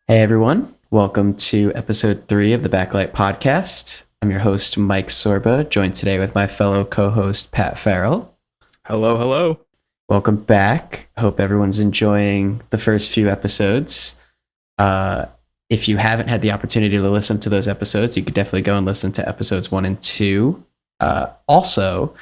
Hey everyone, welcome to episode 3 of the Backlight Podcast. I'm your host, Mike Sorba, joined today with my fellow co host, Pat Farrell. Hello, hello. Welcome back. Hope everyone's enjoying the first few episodes. If you haven't had the opportunity to listen to those episodes, you could definitely go and listen to episodes 1 and 2. Also,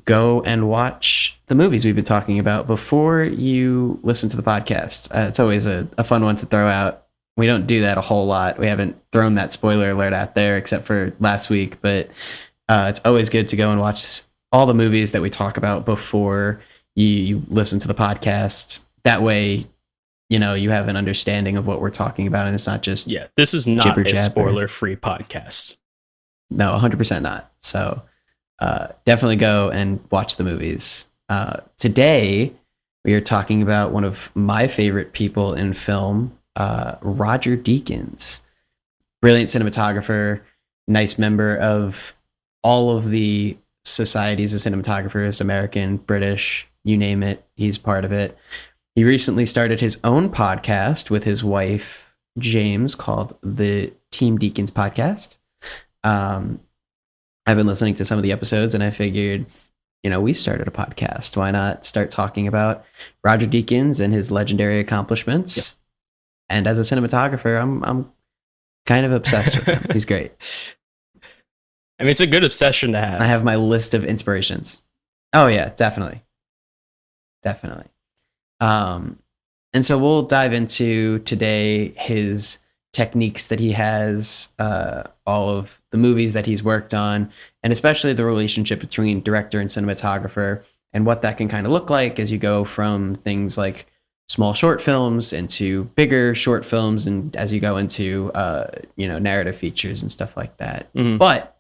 go and watch the movies we've been talking about before you listen to the podcast. It's always a fun one to throw out. We don't do that a whole lot. We haven't thrown that spoiler alert out there except for last week, but it's always good to go and watch all the movies that we talk about before you listen to the podcast. That way, you know, you have an understanding of what we're talking about and it's not just this is not jibber a jabber. spoiler-free podcast. No, 100% not. So definitely go and watch the movies. Today, we are talking about one of my favorite people in film, Roger Deakins. Brilliant cinematographer, nice member of all of the societies of cinematographers, American, British, you name it, he's part of it. He recently started his own podcast with his wife, James, called the Team Deakins Podcast. I've been listening to some of the episodes and I figured, you know, we started a podcast. Why not start talking about Roger Deakins and his legendary accomplishments? Yep. And as a cinematographer, I'm kind of obsessed with him. He's great. I mean, it's a good obsession to have. I have my list of inspirations. Oh yeah, definitely. Definitely. And so we'll dive into today his techniques that he has, all of the movies that he's worked on, and especially the relationship between director and cinematographer and what that can kind of look like as you go from things like small short films into bigger short films and as you go into narrative features and stuff like that. Mhm. But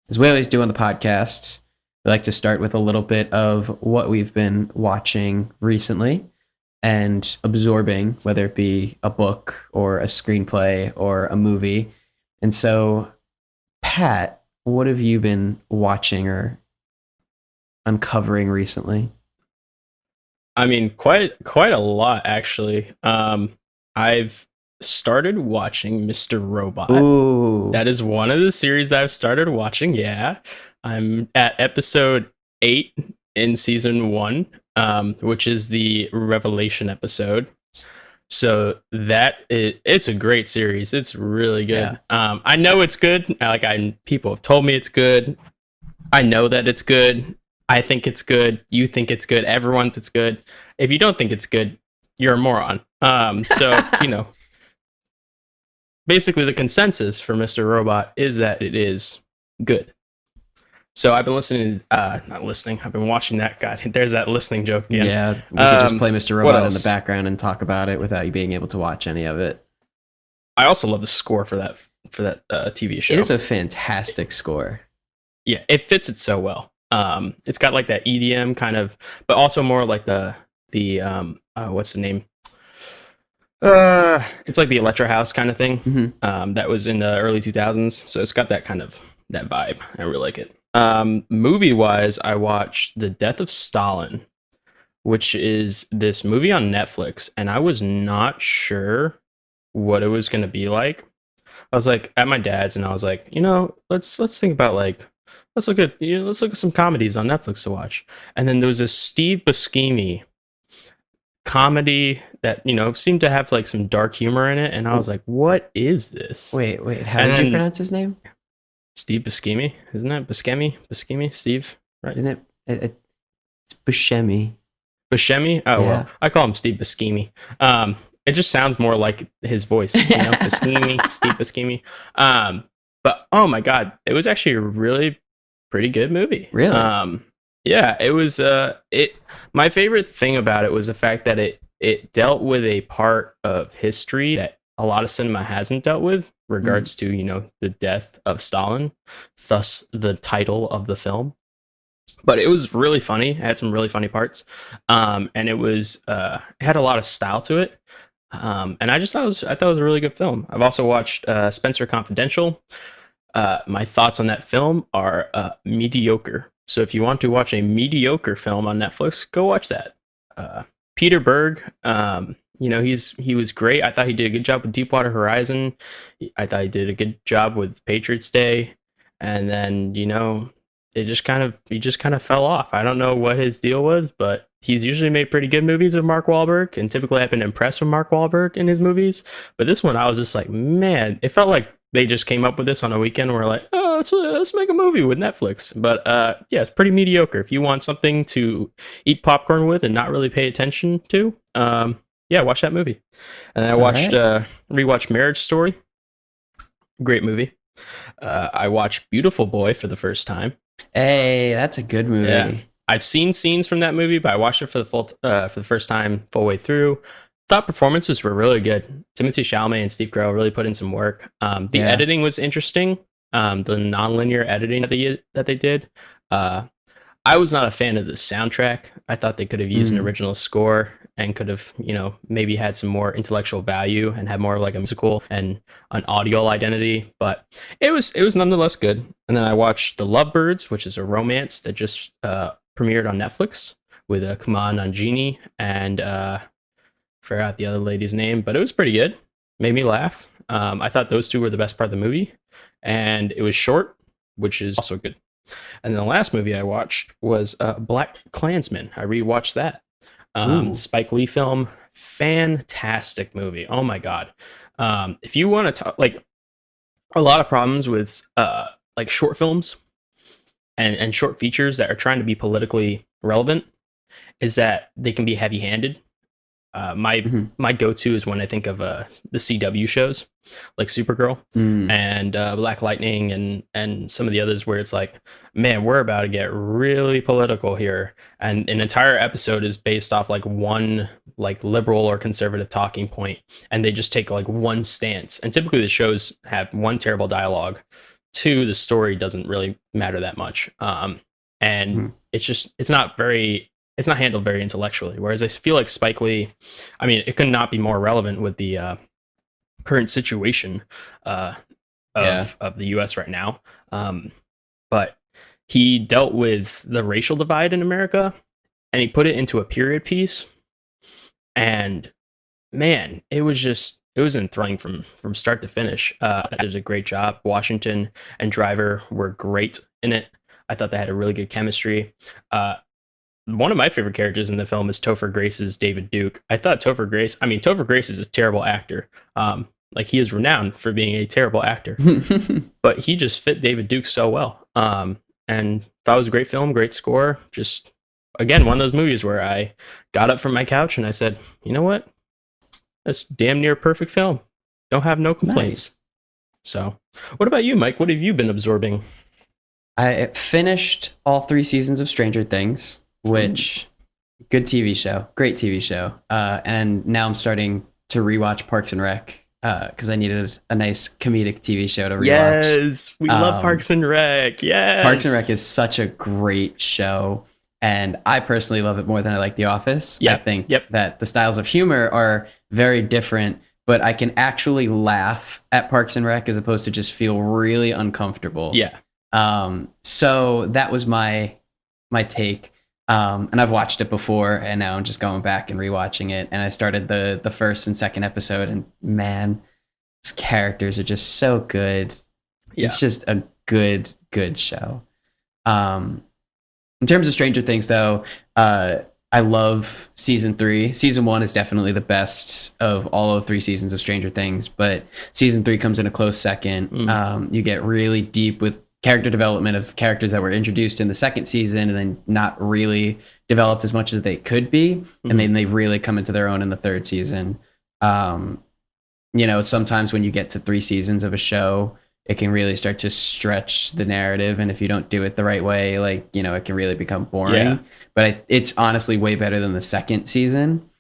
as we always do on the podcast, we like to start with a little bit of what we've been watching recently and absorbing, whether it be a book or a screenplay or a movie. And so, Pat, what have you been watching or uncovering recently? I mean, quite a lot actually. I've started watching Mr. Robot. Ooh, That is one of the series I've started watching. Yeah, I'm at episode 8 in season 1, which is the Revelation episode. So it's a great series. It's really good. Yeah. I know it's good. People have told me it's good. I know that it's good. I think it's good. You think it's good. Everyone thinks it's good. If you don't think it's good, you're a moron. So basically the consensus for Mr. Robot is that it is good. So I've been I've been watching that. God, there's that listening joke again. Yeah, we could just play Mr. Robot in the else? background and talk about it without you being able to watch any of it. I also love the score for that TV show. It is a fantastic score. Yeah, it fits it so well. It's got like that EDM kind of, but also more like the what's the name? It's like the Electro House kind of thing. Mm-hmm. That was in the early 2000s, so it's got that kind of that vibe. I really like it. Movie wise, I watched The Death of Stalin, which is this movie on Netflix, and I was not sure what it was going to be like. I was like at my dad's, and I was like, let's think about let's look at some comedies on Netflix to watch. And then there was this Steve Buscemi comedy that seemed to have like some dark humor in it, and I was like, what is this? Wait, how did you pronounce his name? Steve Buscemi, isn't that Buscemi, Steve, right? Isn't it's Buscemi. Oh Yeah. well, I call him Steve Buscemi. It just sounds more like his voice, Buscemi, Steve Buscemi. But oh my god, it was actually a really pretty good movie. Really? Yeah, it was. My favorite thing about it was the fact that it dealt with a part of history that a lot of cinema hasn't dealt with, regards to the death of Stalin, thus the title of the film. But it was really funny. It had some really funny parts, and it had a lot of style to it. And I thought it was a really good film. I've also watched Spencer Confidential. My thoughts on that film are mediocre. So if you want to watch a mediocre film on Netflix, go watch that. Peter Berg. He was great. I thought he did a good job with Deepwater Horizon. I thought he did a good job with Patriots Day, and then he just kind of fell off. I don't know what his deal was, but he's usually made pretty good movies with Mark Wahlberg, and typically I've been impressed with Mark Wahlberg in his movies. But this one, I was just like, man, it felt like they just came up with this on a weekend. Where we're like, oh, let's make a movie with Netflix. But yeah, it's pretty mediocre. If you want something to eat popcorn with and not really pay attention to, yeah, watch that movie. And I watched rewatched Marriage Story. Great movie. I watched Beautiful Boy for the first time. Hey, that's a good movie. Yeah. I've seen scenes from that movie, but I watched it for the first time, full way through. Thought performances were really good. Timothée Chalamet and Steve Carell really put in some work. The editing was interesting. The nonlinear editing that they did. I was not a fan of the soundtrack. I thought they could have used an original score and could have, maybe had some more intellectual value and had more of like a musical and an audio identity. But it was nonetheless good. And then I watched The Lovebirds, which is a romance that just premiered on Netflix with Kumail Nanjiani and forgot the other lady's name, but it was pretty good. Made me laugh. I thought those two were the best part of the movie, and it was short, which is also good. And then the last movie I watched was Black Klansman. I rewatched that. Spike Lee film. Fantastic movie. Oh my God. If you want to talk, like, a lot of problems with like short films and short features that are trying to be politically relevant is that they can be heavy-handed. My go-to is when I think of the CW shows like Supergirl and Black Lightning and some of the others where it's like, man, we're about to get really political here, and an entire episode is based off like one like liberal or conservative talking point, and they just take like one stance. And typically the shows have one, terrible dialogue, two, the story doesn't really matter that much, and it's not handled very intellectually. Whereas I feel like Spike Lee, I mean, it could not be more relevant with the current situation of the U.S. right now. But he dealt with the racial divide in America, and he put it into a period piece. And man, it was enthralling from start to finish. They did a great job. Washington and Driver were great in it. I thought they had a really good chemistry. One of my favorite characters in the film is Topher Grace's David Duke. I thought Topher Grace is a terrible actor. Like, he is renowned for being a terrible actor, but he just fit David Duke so well. And thought it was a great film, great score. Just, again, one of those movies where I got up from my couch and I said, you know what? That's damn near a perfect film. Don't have no complaints. Nice. So, what about you, Mike? What have you been absorbing? I finished all 3 seasons of Stranger Things, which good TV show, great TV show. And now I'm starting to rewatch Parks and Rec because I needed a nice comedic TV show to rewatch. Yes, we love Parks and Rec. Yes, Parks and Rec is such a great show, and I personally love it more than I like The Office. I think that the styles of humor are very different, but I can actually laugh at Parks and Rec as opposed to just feel really uncomfortable. Yeah. So that was my take. And I've watched it before, and now I'm just going back and rewatching it. And I started the first and second episode, and man, these characters are just so good. Yeah. It's just a good show. In terms of Stranger Things, though, I love season 3. Season 1 is definitely the best of all of 3 seasons of Stranger Things, but season 3 comes in a close second. You get really deep with character development of characters that were introduced in the second season and then not really developed as much as they could be. And then they really come into their own in the third season. Sometimes when you get to 3 seasons of a show, it can really start to stretch the narrative. And if you don't do it the right way, it can really become boring. Yeah. But it's honestly way better than the second season.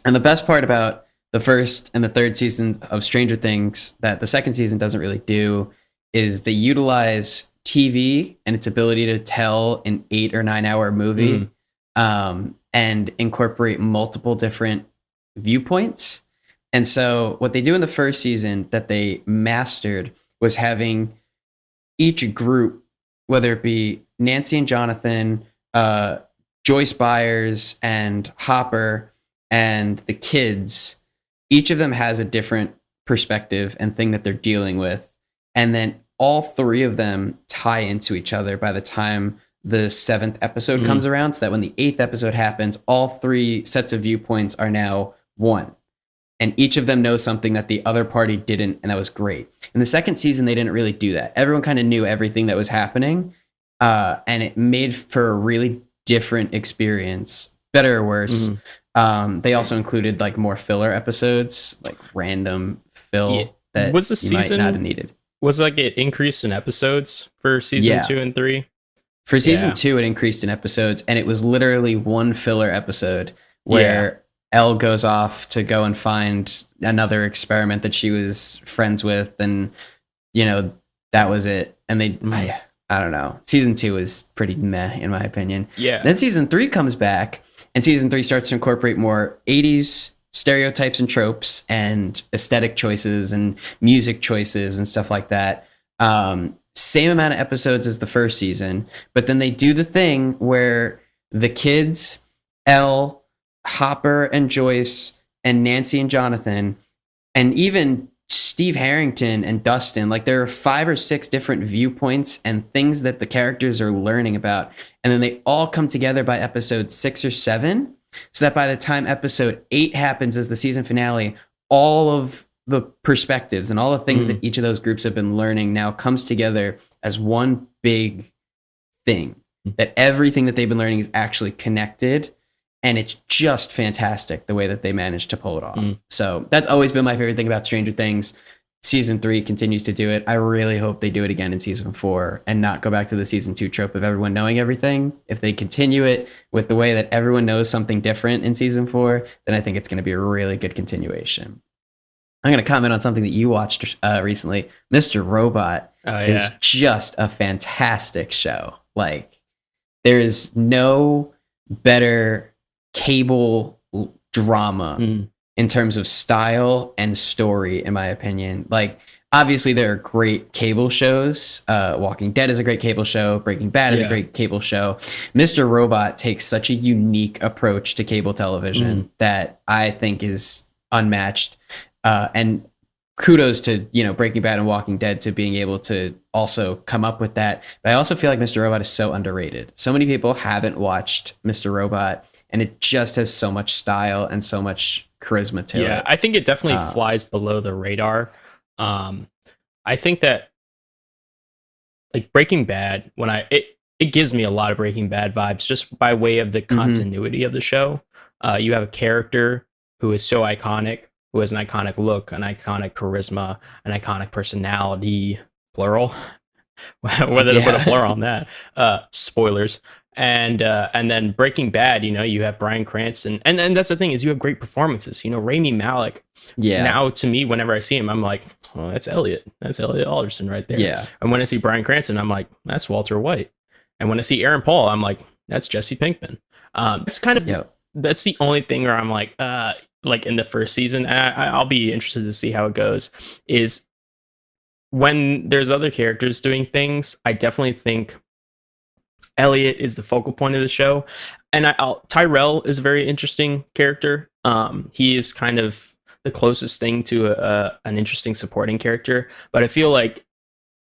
And the best part about the first and the third season of Stranger Things that the second season doesn't really do is they utilize TV and its ability to tell an 8 or 9 hour movie and incorporate multiple different viewpoints. And so what they do in the first season that they mastered was having each group, whether it be Nancy and Jonathan, Joyce Byers and Hopper, and the kids, each of them has a different perspective and thing that they're dealing with. And then all three of them tie into each other by the time the seventh episode comes around, so that when the eighth episode happens, all three sets of viewpoints are now one. And each of them knows something that the other party didn't, and that was great. In the second season, they didn't really do that. Everyone kind of knew everything that was happening, and it made for a really different experience, better or worse. They also included like more filler episodes, like random fill that was the you might season not have needed. was like it increased in episodes for season 2 and 3? For season 2, it increased in episodes, and it was literally one filler episode where Elle goes off to go and find another experiment that she was friends with, and that was it. And they, I don't know. Season 2 was pretty meh in my opinion. Yeah. Then season 3 comes back, and season 3 starts to incorporate more 80s stereotypes and tropes and aesthetic choices and music choices and stuff like that. Same amount of episodes as the first season, but then they do the thing where the kids, Elle, Hopper and Joyce, and Nancy and Jonathan, and even Steve Harrington and Dustin, like there are 5 or 6 different viewpoints and things that the characters are learning about. And then they all come together by episode 6 or 7, so that by the time episode 8 happens as the season finale, all of the perspectives and all the things that each of those groups have been learning now comes together as one big thing, that everything that they've been learning is actually connected. And it's just fantastic the way that they managed to pull it off. So that's always been my favorite thing about Stranger Things. Season 3 continues to do it. I really hope they do it again in season 4 and not go back to the season 2 trope of everyone knowing everything. If they continue it with the way that everyone knows something different in season 4, then I think it's going to be a really good continuation. I'm going to comment on something that you watched recently. Mr. Robot is just a fantastic show. Like, there is no better cable drama in terms of style and story, in my opinion. Like, obviously, there are great cable shows. Walking Dead is a great cable show. Breaking Bad is a great cable show. Mr. Robot takes such a unique approach to cable television that I think is unmatched. And kudos to Breaking Bad and Walking Dead to being able to also come up with that. But I also feel like Mr. Robot is so underrated. So many people haven't watched Mr. Robot, and it just has so much style and so much charisma to it. Yeah, I think it definitely flies below the radar. I think that like Breaking Bad, it gives me a lot of Breaking Bad vibes just by way of the continuity of the show. You have a character who is so iconic, who has an iconic look, an iconic charisma, an iconic personality, plural, whether to put a plural on that, spoilers. And then Breaking Bad, you have Bryan Cranston, and that's the thing, is you have great performances. Rami Malek. Yeah. Now to me, whenever I see him, I'm like, oh, that's Elliot Alderson right there. Yeah. And when I see Bryan Cranston, I'm like, that's Walter White. And when I see Aaron Paul, I'm like, that's Jesse Pinkman. It's kind of that's the only thing where I'm like in the first season, and I'll be interested to see how it goes, is when there's other characters doing things, I definitely think Elliot is the focal point of the show. And Tyrell is a very interesting character. He is kind of the closest thing to an interesting supporting character. But I feel like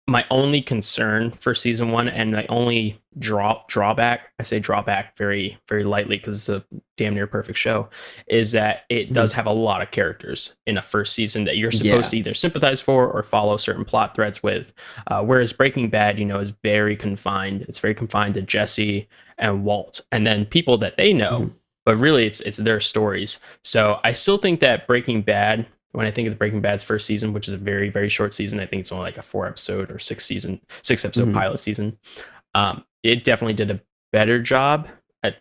my only concern for season 1 and my only drawback, I say drawback very, very lightly because it's a damn near perfect show, is that it does have a lot of characters in a first season that you're supposed to either sympathize for or follow certain plot threads with. Whereas Breaking Bad, is very confined. It's very confined to Jesse and Walt, and then people that they know, but really it's their stories. So I still think that Breaking Bad, when I think of the Breaking Bad's first season, which is a very, very short season, I think it's only like a 4-episode or 6-episode pilot season. It definitely did a better job at,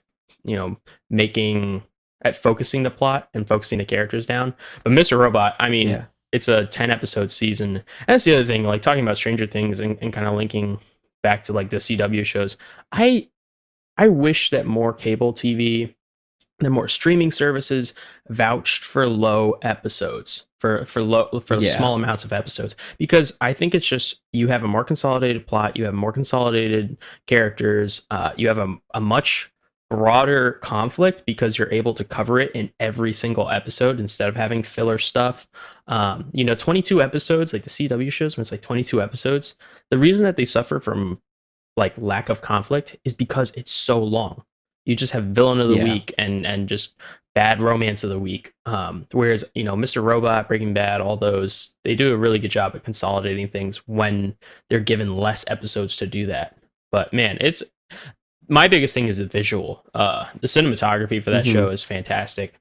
focusing the plot and focusing the characters down. But Mr. Robot, I mean, it's a 10-episode season. And that's the other thing, like talking about Stranger Things and kind of linking back to like the CW shows. I wish that more cable TV, the more streaming services vouched for low episodes, for small amounts of episodes, because I think it's just, you have a more consolidated plot, you have more consolidated characters, you have a much broader conflict because you're able to cover it in every single episode instead of having filler stuff. 22 episodes, like the CW shows, when it's like 22 episodes, the reason that they suffer from like lack of conflict is because it's so long. You just have villain of the week and just bad romance of the week. Whereas, Mr. Robot, Breaking Bad, all those, they do a really good job at consolidating things when they're given less episodes to do that. But man, it's my biggest thing is the visual. The cinematography for that show is fantastic.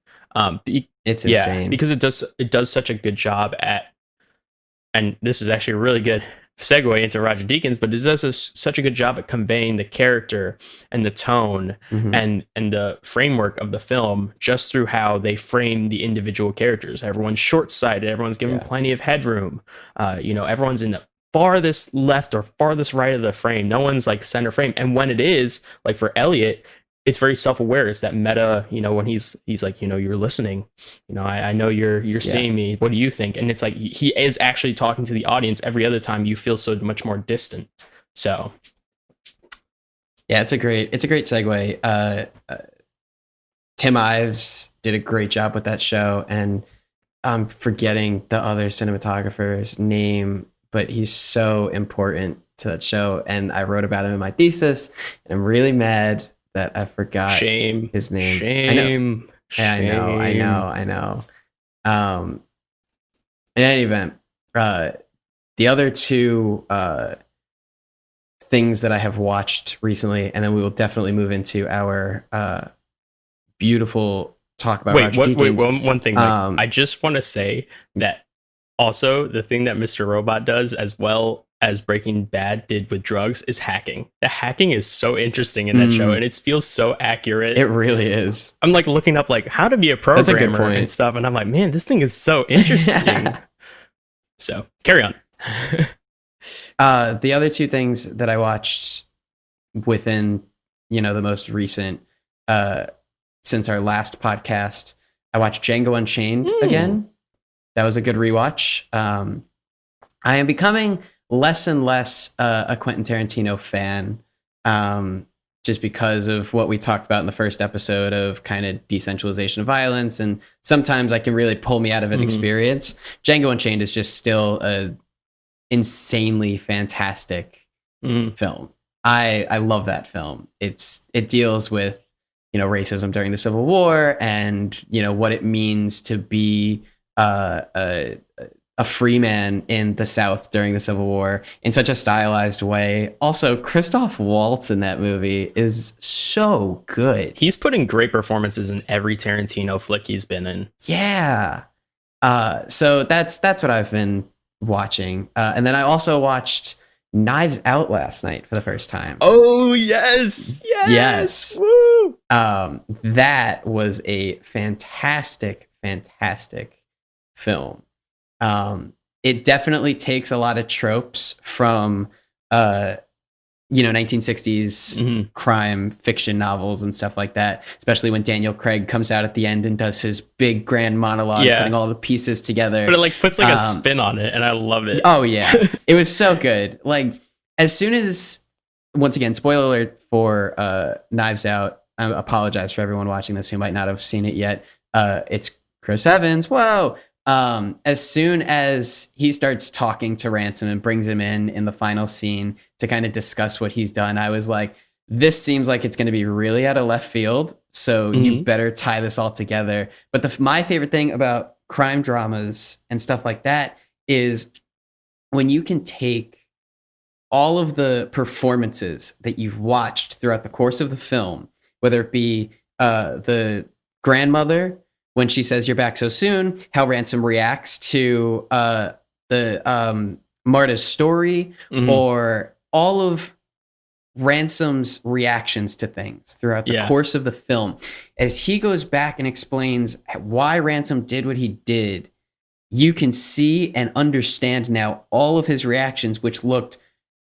It's insane because it does such a good job at, and this is actually a really good segue into Roger Deakins, but it does such a good job at conveying the character and the tone and the framework of the film just through how they frame the individual characters. Everyone's short-sighted, everyone's given plenty of headroom. Everyone's in the farthest left or farthest right of the frame. No one's like center frame. And when it is, like for Elliot, it's very self-aware. It's that meta, when he's like, you're listening, I know you're seeing me. What do you think? And it's like he is actually talking to the audience. Every other time you feel so much more distant. So yeah, it's a great segue. Tim Ives did a great job with that show, and I'm forgetting the other cinematographer's name, but he's so important to that show. And I wrote about him in my thesis, and I'm really mad that I forgot his name. Shame. I know. In any event, the other two things that I have watched recently, and then we will definitely move into our beautiful talk about Roger Deakins. One thing. I just want to say that also the thing that Mr. Robot does as well as Breaking Bad did with drugs is hacking. The hacking is so interesting in that show, and it feels so accurate. It really is. I'm like looking up like how to be a programmer and stuff, and I'm like, man, this thing is so interesting. So carry on. The other two things that I watched within, the most recent, since our last podcast, I watched Django Unchained again. That was a good rewatch. I am becoming less and less a Quentin Tarantino fan, just because of what we talked about in the first episode of kind of decentralization of violence, and sometimes I can really pull me out of an experience. Django Unchained is just still a insanely fantastic film. I love that film. It deals with racism during the Civil War, and what it means to be a free man in the South during the Civil War in such a stylized way. Also, Christoph Waltz in that movie is so good. He's putting great performances in every Tarantino flick he's been in. Yeah. So that's what I've been watching. And then I also watched Knives Out last night for the first time. Oh, yes. Yes. Woo. That was a fantastic film. It definitely takes a lot of tropes from 1960s crime fiction novels and stuff like that, especially when Daniel Craig comes out at the end and does his big grand monologue, putting all the pieces together. But it puts a spin on it, and I love it. Oh yeah. It was so good. Like, as soon as, once again, spoiler alert for Knives Out, I apologize for everyone watching this who might not have seen it yet. It's Chris Evans. Whoa. As soon as he starts talking to Ransom and brings him in the final scene to kind of discuss what he's done, I was like, this seems like it's going to be really out of left field, so you better tie this all together. But my favorite thing about crime dramas and stuff like that is when you can take all of the performances that you've watched throughout the course of the film, whether it be the grandmother when she says "you're back so soon," how Ransom reacts to Marta's story, or all of Ransom's reactions to things throughout the course of the film. As he goes back and explains why Ransom did what he did, you can see and understand now all of his reactions, which looked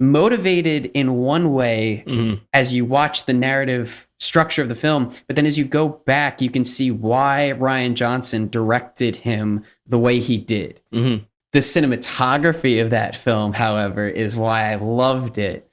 motivated in one way as you watch the narrative structure of the film, but then as you go back, you can see why Rian Johnson directed him the way he did. The cinematography of that film, however, is why I loved it.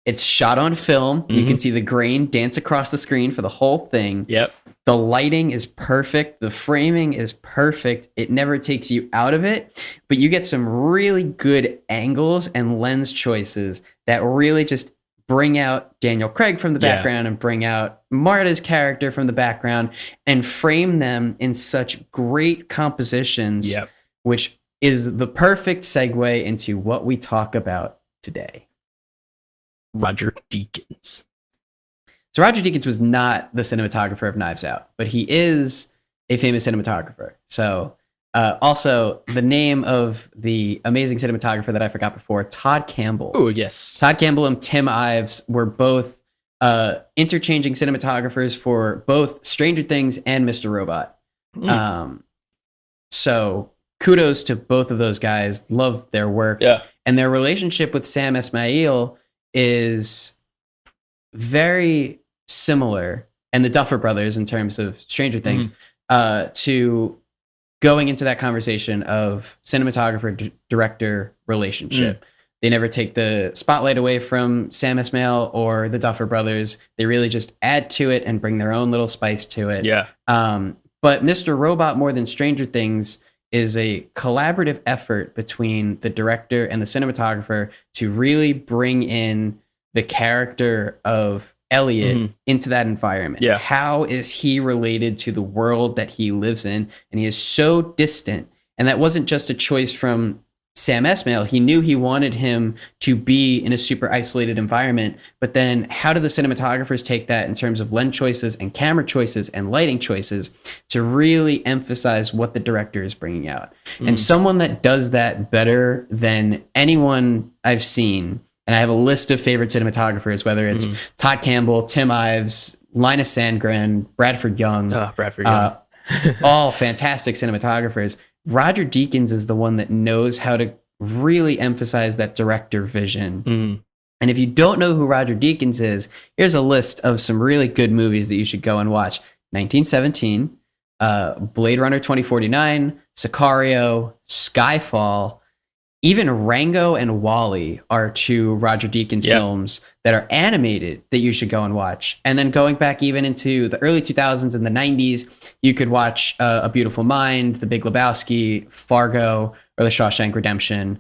It's shot on film. You Mhm. can see the grain dance across the screen for the whole thing. Yep. The lighting is perfect. The framing is perfect. It never takes you out of it, but you get some really good angles and lens choices that really just bring out Daniel Craig from the Yeah. background and bring out Marta's character from the background and frame them in such great compositions, Yep. which is the perfect segue into what we talk about today. Roger Deakins. So Roger Deakins was not the cinematographer of Knives Out, but he is a famous cinematographer. So also the name of the amazing cinematographer that I forgot before, Todd Campbell. Oh, yes. Todd Campbell and Tim Ives were both interchanging cinematographers for both Stranger Things and Mr. Robot. So kudos to both of those guys. Love their work. Yeah. And their relationship with Sam Esmail is very similar, and the Duffer Brothers in terms of Stranger Things, to going into that conversation of cinematographer director relationship. They never take the spotlight away from Sam Esmail or the Duffer Brothers. They really just add to it and bring their own little spice to it. Yeah. But Mr. Robot, more than Stranger Things, is a collaborative effort between the director and the cinematographer to really bring in the character of Elliot into that environment. Yeah. How is he related to the world that he lives in? And he is so distant. And that wasn't just a choice from Sam Esmail. He knew he wanted him to be in a super isolated environment. But then how do the cinematographers take that in terms of lens choices and camera choices and lighting choices to really emphasize what the director is bringing out? And someone that does that better than anyone I've seen, and I have a list of favorite cinematographers, whether it's Todd Campbell, Tim Ives, Linus Sandgren, Bradford Young. Bradford Young. All fantastic cinematographers. Roger Deakins is the one that knows how to really emphasize that director vision. And if you don't know who Roger Deakins is, here's a list of some really good movies that you should go and watch. 1917, Blade Runner 2049, Sicario, Skyfall. Even Rango and Wall-E are two Roger Deakins films that are animated that you should go and watch. And then going back even into the early 2000s and the 90s, you could watch A Beautiful Mind, The Big Lebowski, Fargo, or The Shawshank Redemption.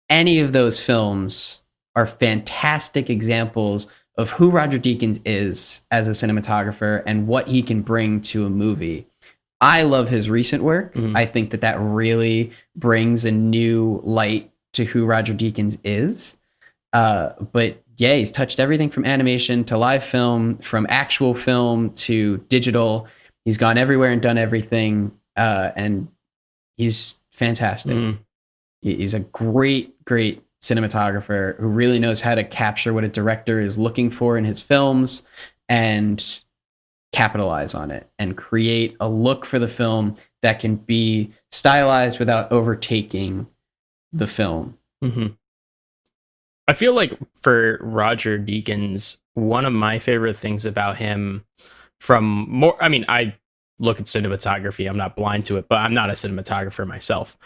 Any of those films are fantastic examples of who Roger Deakins is as a cinematographer and what he can bring to a movie. I love his recent work. I think that really brings a new light to who Roger Deakins is. But yeah, he's touched everything from animation to live film, from actual film to digital. He's gone everywhere and done everything. And he's fantastic. He's a great cinematographer who really knows how to capture what a director is looking for in his films and capitalize on it and create a look for the film that can be stylized without overtaking the film. I feel like for Roger Deakins, one of my favorite things about him I look at cinematography, I'm not blind to it, but I'm not a cinematographer myself.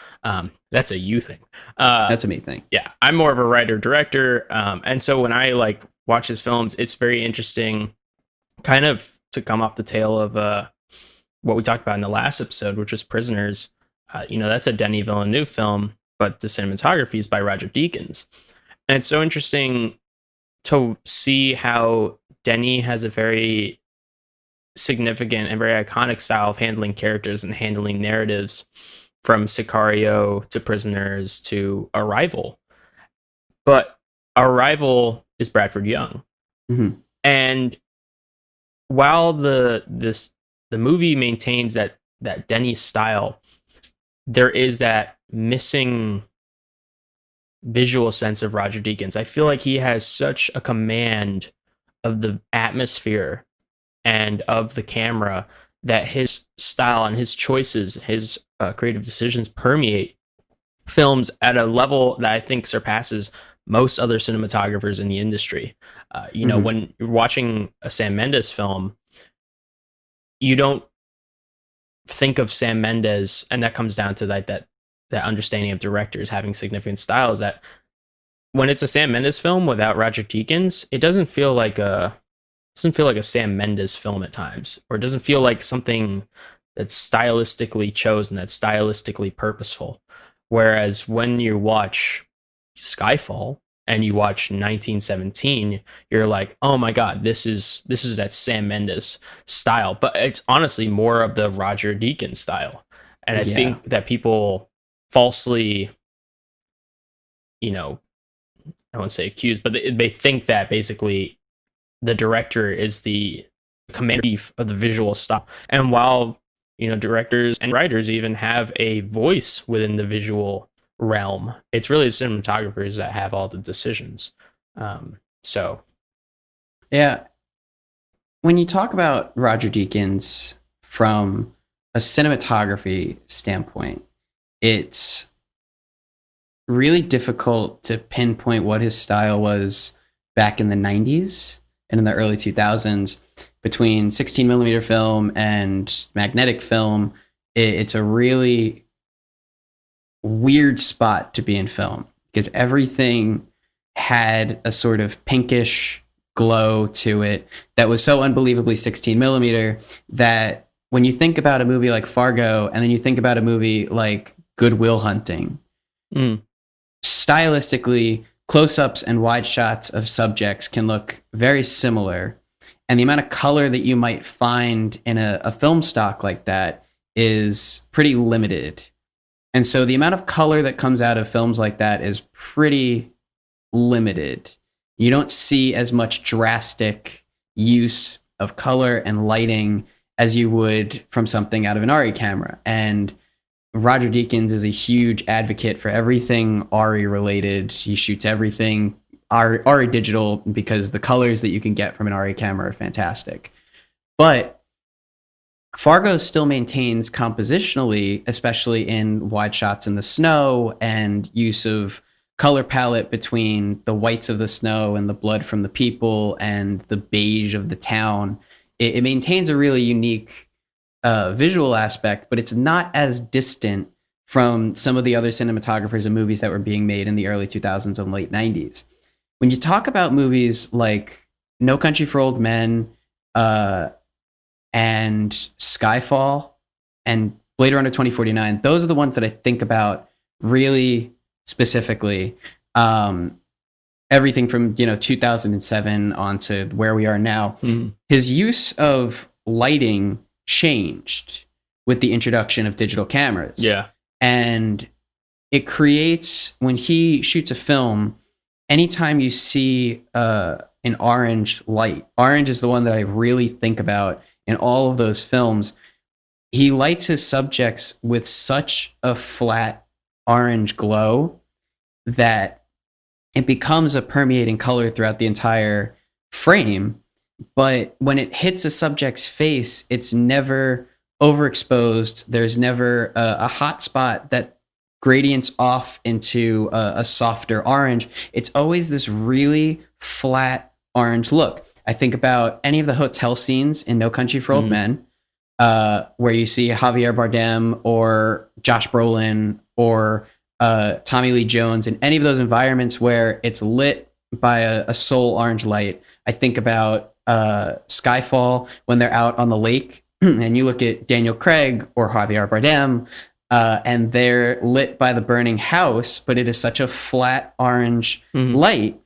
That's a you thing. That's a me thing. Yeah, I'm more of a writer director. And so when I watch his films, it's very interesting kind of to come off the tail of what we talked about in the last episode, which was Prisoners. That's a Denis Villeneuve film, but the cinematography is by Roger Deakins. And it's so interesting to see how Denis has a very significant and very iconic style of handling characters and handling narratives, from Sicario to Prisoners to Arrival. But Arrival is Bradford Young. And while the movie maintains that Denis style, there is that missing visual sense of Roger Deakins. I feel like he has such a command of the atmosphere and of the camera that his style and his choices, his creative decisions permeate films at a level that I think surpasses most other cinematographers in the industry. When you're watching a Sam Mendes film, you don't think of Sam Mendes, and that comes down to that understanding of directors having significant styles, that when it's a Sam Mendes film without Roger Deakins, it doesn't feel like a Sam Mendes film at times, or it doesn't feel like something that's stylistically chosen, that's stylistically purposeful. Whereas when you watch Skyfall and you watch 1917, you're like, oh my god, this is that Sam Mendes style, but it's honestly more of the Roger Deakins style. And I think that people falsely, you know, I won't say accused, but they think that basically the director is the commander in chief of the visual style. And while, directors and writers even have a voice within the visual realm, it's really the cinematographers that have all the decisions. So, Yeah. When you talk about Roger Deakins from a cinematography standpoint, it's really difficult to pinpoint what his style was back in the 90s and in the early 2000s. Between 16 millimeter film and magnetic film, it's a really weird spot to be in film because everything had a sort of pinkish glow to it that was so unbelievably 16 millimeter that when you think about a movie like Fargo and then you think about a movie like Good Will Hunting, stylistically, close-ups and wide shots of subjects can look very similar, and the amount of color that you might find in a film stock like that is pretty limited. And so the amount of color that comes out of films like that is pretty limited. You don't see as much drastic use of color and lighting as you would from something out of an ARRI camera. And Roger Deakins is a huge advocate for everything ARRI related. He shoots everything ARRI digital because the colors that you can get from an ARRI camera are fantastic. But Fargo still maintains compositionally, especially in wide shots in the snow and use of color palette between the whites of the snow and the blood from the people and the beige of the town. It maintains a really unique visual aspect, but it's not as distant from some of the other cinematographers and movies that were being made in the early 2000s and late 90s. When you talk about movies like No Country for Old Men and Skyfall and Blade Runner 2049, those are the ones that I think about really specifically. Everything from 2007 on to where we are now. His use of lighting changed with the introduction of digital cameras. Yeah. And it creates, when he shoots a film, anytime you see an orange light, orange is the one that I really think about in all of those films. He lights his subjects with such a flat orange glow that it becomes a permeating color throughout the entire frame. But when it hits a subject's face, it's never overexposed. There's never a hot spot that gradients off into a softer orange. It's always this really flat orange look. I think about any of the hotel scenes in No Country for Old Men, where you see Javier Bardem or Josh Brolin or Tommy Lee Jones in any of those environments where it's lit by a soul orange light. I think about Skyfall when they're out on the lake and you look at Daniel Craig or Javier Bardem and they're lit by the burning house, but it is such a flat orange light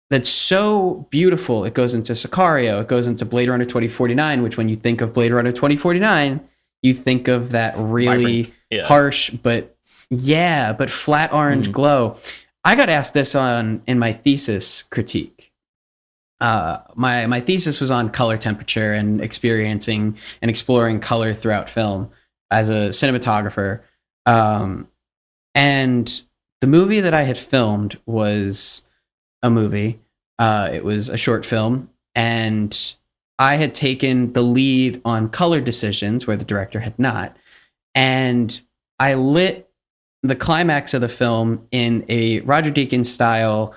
that's so beautiful. It goes into Sicario, it goes into Blade Runner 2049, which when you think of Blade Runner 2049, you think of that really harsh but flat orange glow. I got asked this in my thesis critique. My thesis was on color temperature and experiencing and exploring color throughout film as a cinematographer. And the movie that I had filmed was a movie. It was a short film, and I had taken the lead on color decisions where the director had not. And I lit the climax of the film in a Roger Deakins style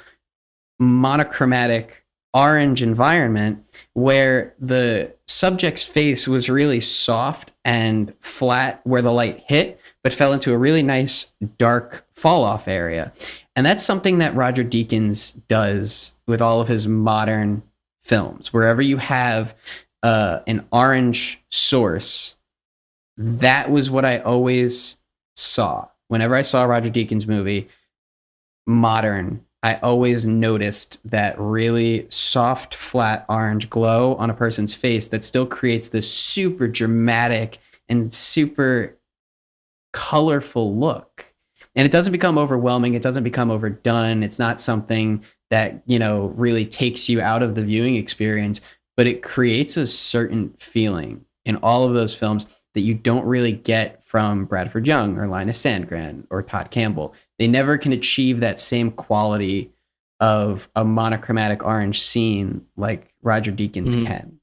monochromatic orange environment where the subject's face was really soft and flat where the light hit, but fell into a really nice dark fall off area. And that's something that Roger Deakins does with all of his modern films. Wherever you have an orange source, that was what I always saw. Whenever I saw a Roger Deakins movie, modern, I always noticed that really soft, flat orange glow on a person's face that still creates this super dramatic and super colorful look. And it doesn't become overwhelming. It doesn't become overdone. It's not something that, really takes you out of the viewing experience, but it creates a certain feeling in all of those films that you don't really get from Bradford Young or Linus Sandgren or Todd Campbell. They never can achieve that same quality of a monochromatic orange scene like Roger Deakins can.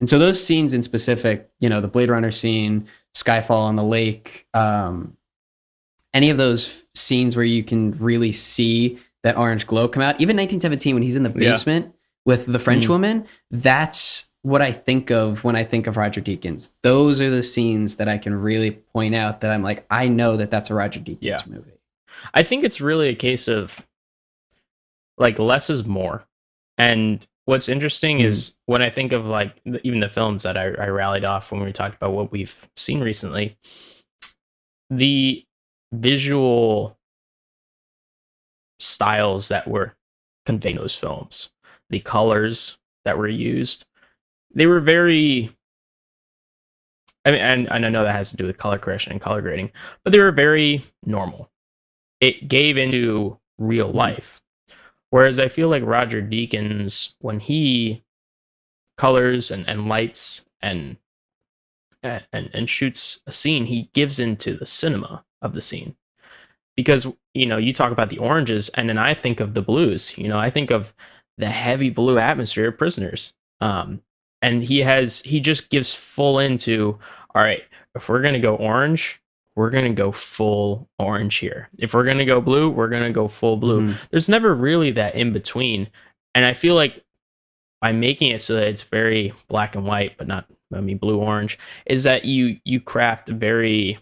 And so those scenes in specific, the Blade Runner scene, Skyfall on the lake, any of those scenes where you can really see that orange glow come out, even 1917 when he's in the basement with the French woman, that's what I think of when I think of Roger Deakins. Those are the scenes that I can really point out that I'm like, I know that that's a Roger Deakins movie. I think it's really a case of like less is more. And what's interesting is when I think of like even the films that I rallied off when we talked about what we've seen recently, the visual styles that were conveyed in those films, the colors that were used, they were very, I mean, and I know that has to do with color correction and color grading, but they were very normal. It gave into real life. Whereas I feel like Roger Deakins, when he colors and lights and shoots a scene, he gives into the cinema of the scene. Because, you talk about the oranges, and then I think of the blues. I think of the heavy blue atmosphere of Prisoners. And he just gives full into, all right, if we're going to go orange, we're going to go full orange here. If we're going to go blue, we're going to go full blue. There's never really that in between. And I feel like by making it so that it's very black and white, but not, blue, orange, is that you craft a very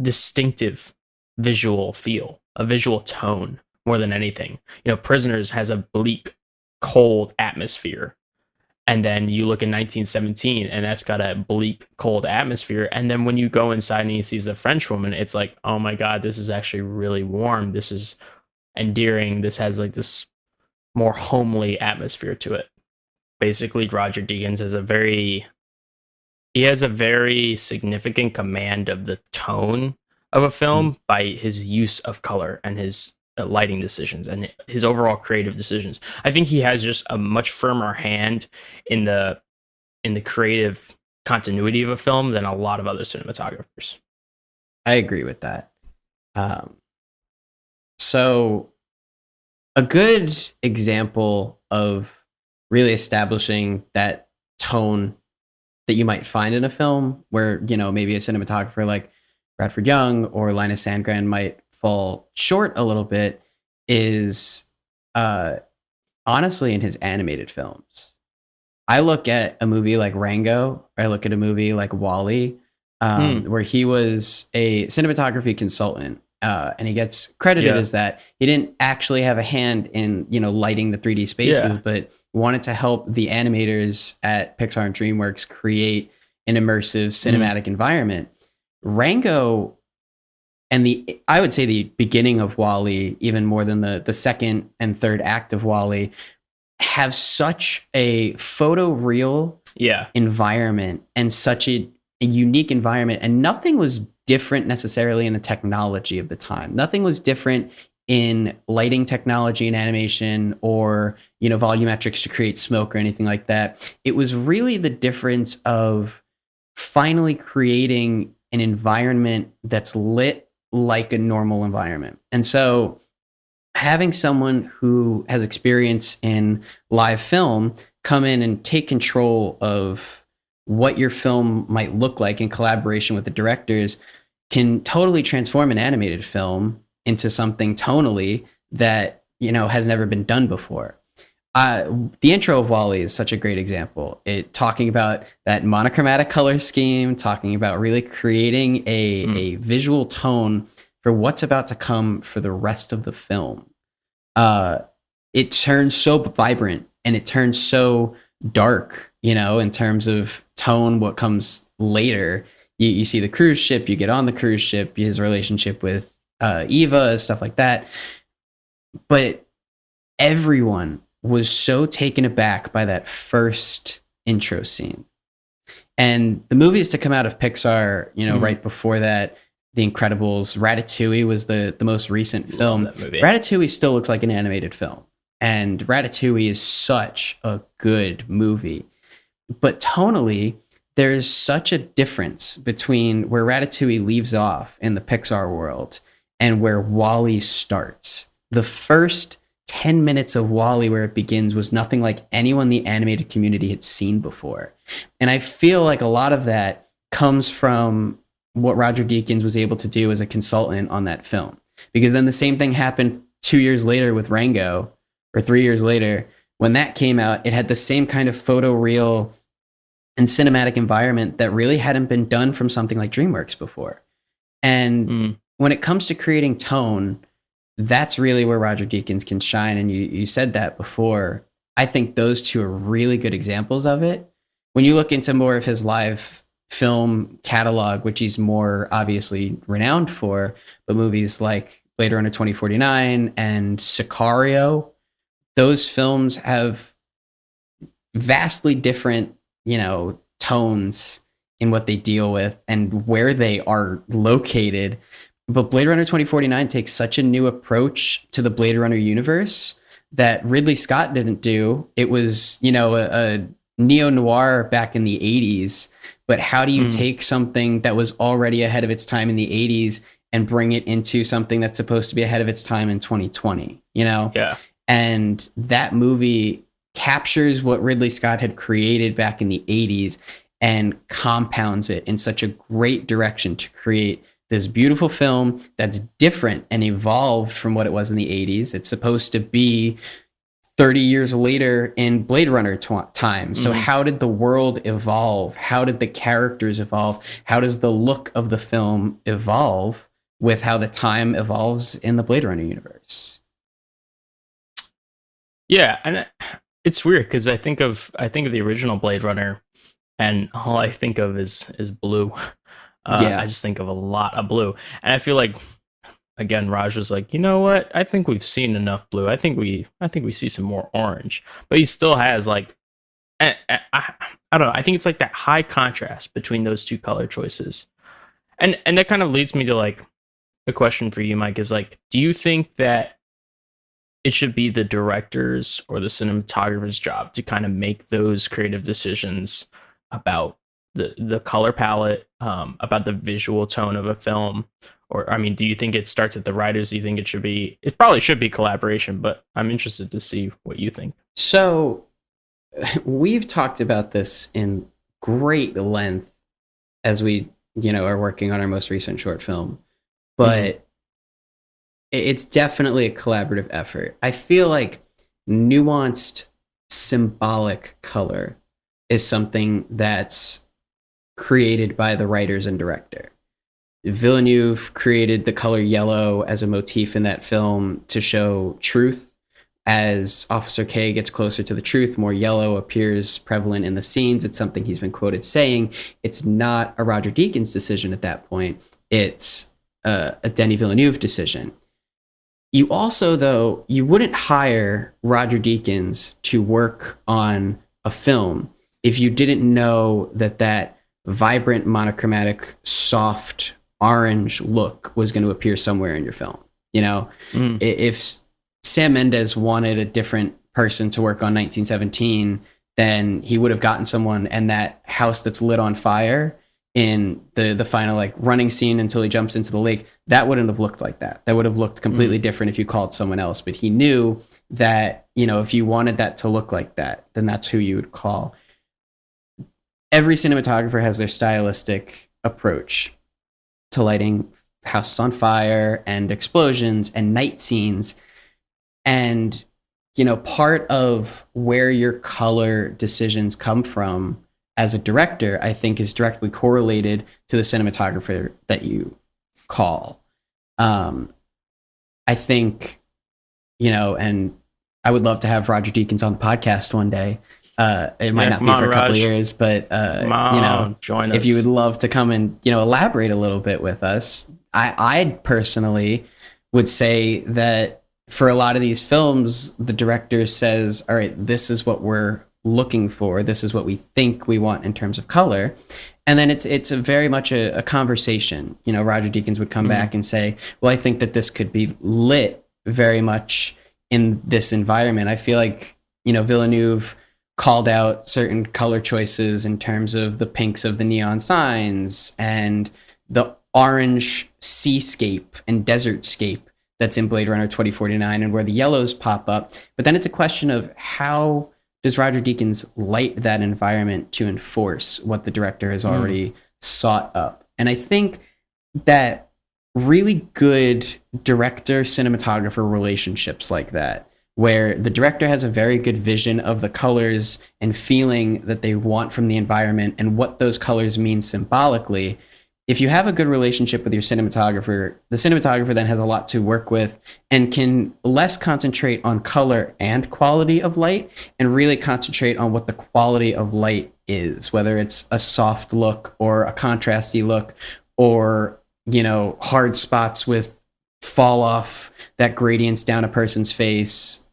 distinctive visual feel, a visual tone more than anything. Prisoners has a bleak, cold atmosphere. And then you look in 1917 and that's got a bleak, cold atmosphere. And then when you go inside and you see the French woman, it's like, oh my God, this is actually really warm. This is endearing. This has like this more homely atmosphere to it. Basically, Roger Deakins has a very significant command of the tone of a film by his use of color and his lighting decisions and his overall creative decisions. I think he has just a much firmer hand in the creative continuity of a film than a lot of other cinematographers. I agree with that. So a good example of really establishing that tone that you might find in a film where, maybe a cinematographer like Bradford Young or Linus Sandgren might fall short a little bit is honestly in his animated films. I look at a movie like Rango, or I look at a movie like Wall-E, where he was a cinematography consultant, and he gets credited as that. He didn't actually have a hand in, lighting the 3D spaces, but wanted to help the animators at Pixar and DreamWorks create an immersive cinematic environment. Rango and I would say the beginning of Wall-E, even more than the second and third act of Wall-E, have such a photoreal environment and such a unique environment. And nothing was different necessarily in the technology of the time. Nothing was different in lighting technology and animation or, volumetrics to create smoke or anything like that. It was really the difference of finally creating an environment that's lit like a normal environment. And so having someone who has experience in live film come in and take control of what your film might look like in collaboration with the directors can totally transform an animated film into something tonally that, has never been done before. The intro of Wall-E is such a great example. It talking about that monochromatic color scheme, talking about really creating a visual tone for what's about to come for the rest of the film. It turns so vibrant and it turns so dark, in terms of tone. What comes later, you see the cruise ship, you get on the cruise ship, his relationship with Eva, stuff like that. But everyone was so taken aback by that first intro scene. And the movies to come out of Pixar, right before that, The Incredibles, Ratatouille was the most recent film. That movie. Ratatouille still looks like an animated film. And Ratatouille is such a good movie. But tonally, there's such a difference between where Ratatouille leaves off in the Pixar world and where Wall-E starts. The first 10 minutes of Wall-E, where it begins, was nothing like anyone in the animated community had seen before. And I feel like a lot of that comes from what Roger Deakins was able to do as a consultant on that film. Because then the same thing happened 2 years later with Rango, or 3 years later. When that came out, it had the same kind of photoreal and cinematic environment that really hadn't been done from something like DreamWorks before. And when it comes to creating tone, that's really where Roger Deakins can shine. And you said that before. I think those two are really good examples of it. When you look into more of his live film catalog, which he's more obviously renowned for, but movies like Blade Runner 2049 and Sicario, those films have vastly different, tones in what they deal with and where they are located. But Blade Runner 2049 takes such a new approach to the Blade Runner universe that Ridley Scott didn't do. It was, a neo-noir back in the 80s. But how do you take something that was already ahead of its time in the 80s and bring it into something that's supposed to be ahead of its time in 2020, Yeah. And that movie captures what Ridley Scott had created back in the 80s and compounds it in such a great direction to create this beautiful film that's different and evolved from what it was in the 80s. It's supposed to be 30 years later in Blade Runner time. So how did the world evolve? How did the characters evolve? How does the look of the film evolve with how the time evolves in the Blade Runner universe? Yeah, and it's weird because I think of the original Blade Runner, and all I think of is blue. I just think of a lot of blue, and I feel like, again, Raj was like, you know what? I think we've seen enough blue. I think we see some more orange, but he still has like, I don't know. I think it's like that high contrast between those two color choices, and that kind of leads me to like a question for you, Mike. Is like, do you think that it should be the director's or the cinematographer's job to kind of make those creative decisions about the color palette, about the visual tone of a film? Or, I mean, do you think it starts at the writers? Do you think it probably should be collaboration, but I'm interested to see what you think. So we've talked about this in great length as we, are working on our most recent short film, but it's definitely a collaborative effort. I feel like nuanced symbolic color is something that's created by the writers and director. Villeneuve created the color yellow as a motif in that film to show truth. As Officer K gets closer to the truth, more yellow appears prevalent in the scenes. It's something he's been quoted saying. It's not a Roger Deakins decision at that point. It's a Denis Villeneuve decision. You also, though, you wouldn't hire Roger Deakins to work on a film if you didn't know that vibrant, monochromatic, soft orange look was going to appear somewhere in your film. If Sam Mendes wanted a different person to work on 1917, then he would have gotten someone, and that house that's lit on fire in the final like running scene until he jumps into the lake, that wouldn't have looked like that. That would have looked completely different if you called someone else. But he knew that, if you wanted that to look like that, then that's who you would call. Every cinematographer has their stylistic approach to lighting houses on fire and explosions and night scenes. And part of where your color decisions come from as a director, I think, is directly correlated to the cinematographer that you call. Um, I think, and I would love to have Roger Deakins on the podcast one day. It might Yeah, not come be on, for a couple of Raj. years, but Come on, join if you would us. love to come and elaborate a little bit with us, I personally would say that for a lot of these films, the director says, "All right, this is what we're looking for. This is what we think we want in terms of color." And then it's a very much a conversation. Roger Deakins would come Mhm. back and say, "Well, I think that this could be lit very much in this environment." I feel like Villeneuve called out certain color choices in terms of the pinks of the neon signs and the orange seascape and desert scape that's in Blade Runner 2049 and where the yellows pop up. But then it's a question of how does Roger Deakins light that environment to enforce what the director has Mm. already sought up? And I think that really good director cinematographer relationships like that, where the director has a very good vision of the colors and feeling that they want from the environment and what those colors mean symbolically. If you have a good relationship with your cinematographer, the cinematographer then has a lot to work with and can less concentrate on color and quality of light and really concentrate on what the quality of light is, whether it's a soft look or a contrasty look or hard spots with fall off that gradients down a person's face,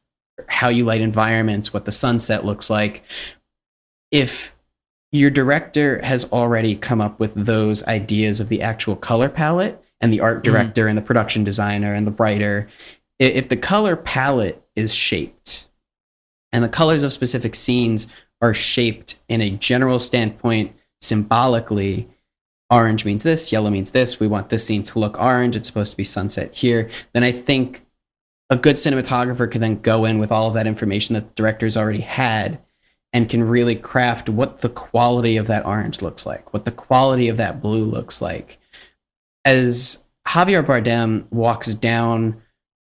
how you light environments, what the sunset looks like. If your director has already come up with those ideas of the actual color palette and the art Mhm. director and the production designer and the writer, if the color palette is shaped and the colors of specific scenes are shaped in a general standpoint symbolically, orange means this, yellow means this, we want this scene to look orange, it's supposed to be sunset here, then I think a good cinematographer can then go in with all of that information that the director's already had and can really craft what the quality of that orange looks like, what the quality of that blue looks like. As Javier Bardem walks down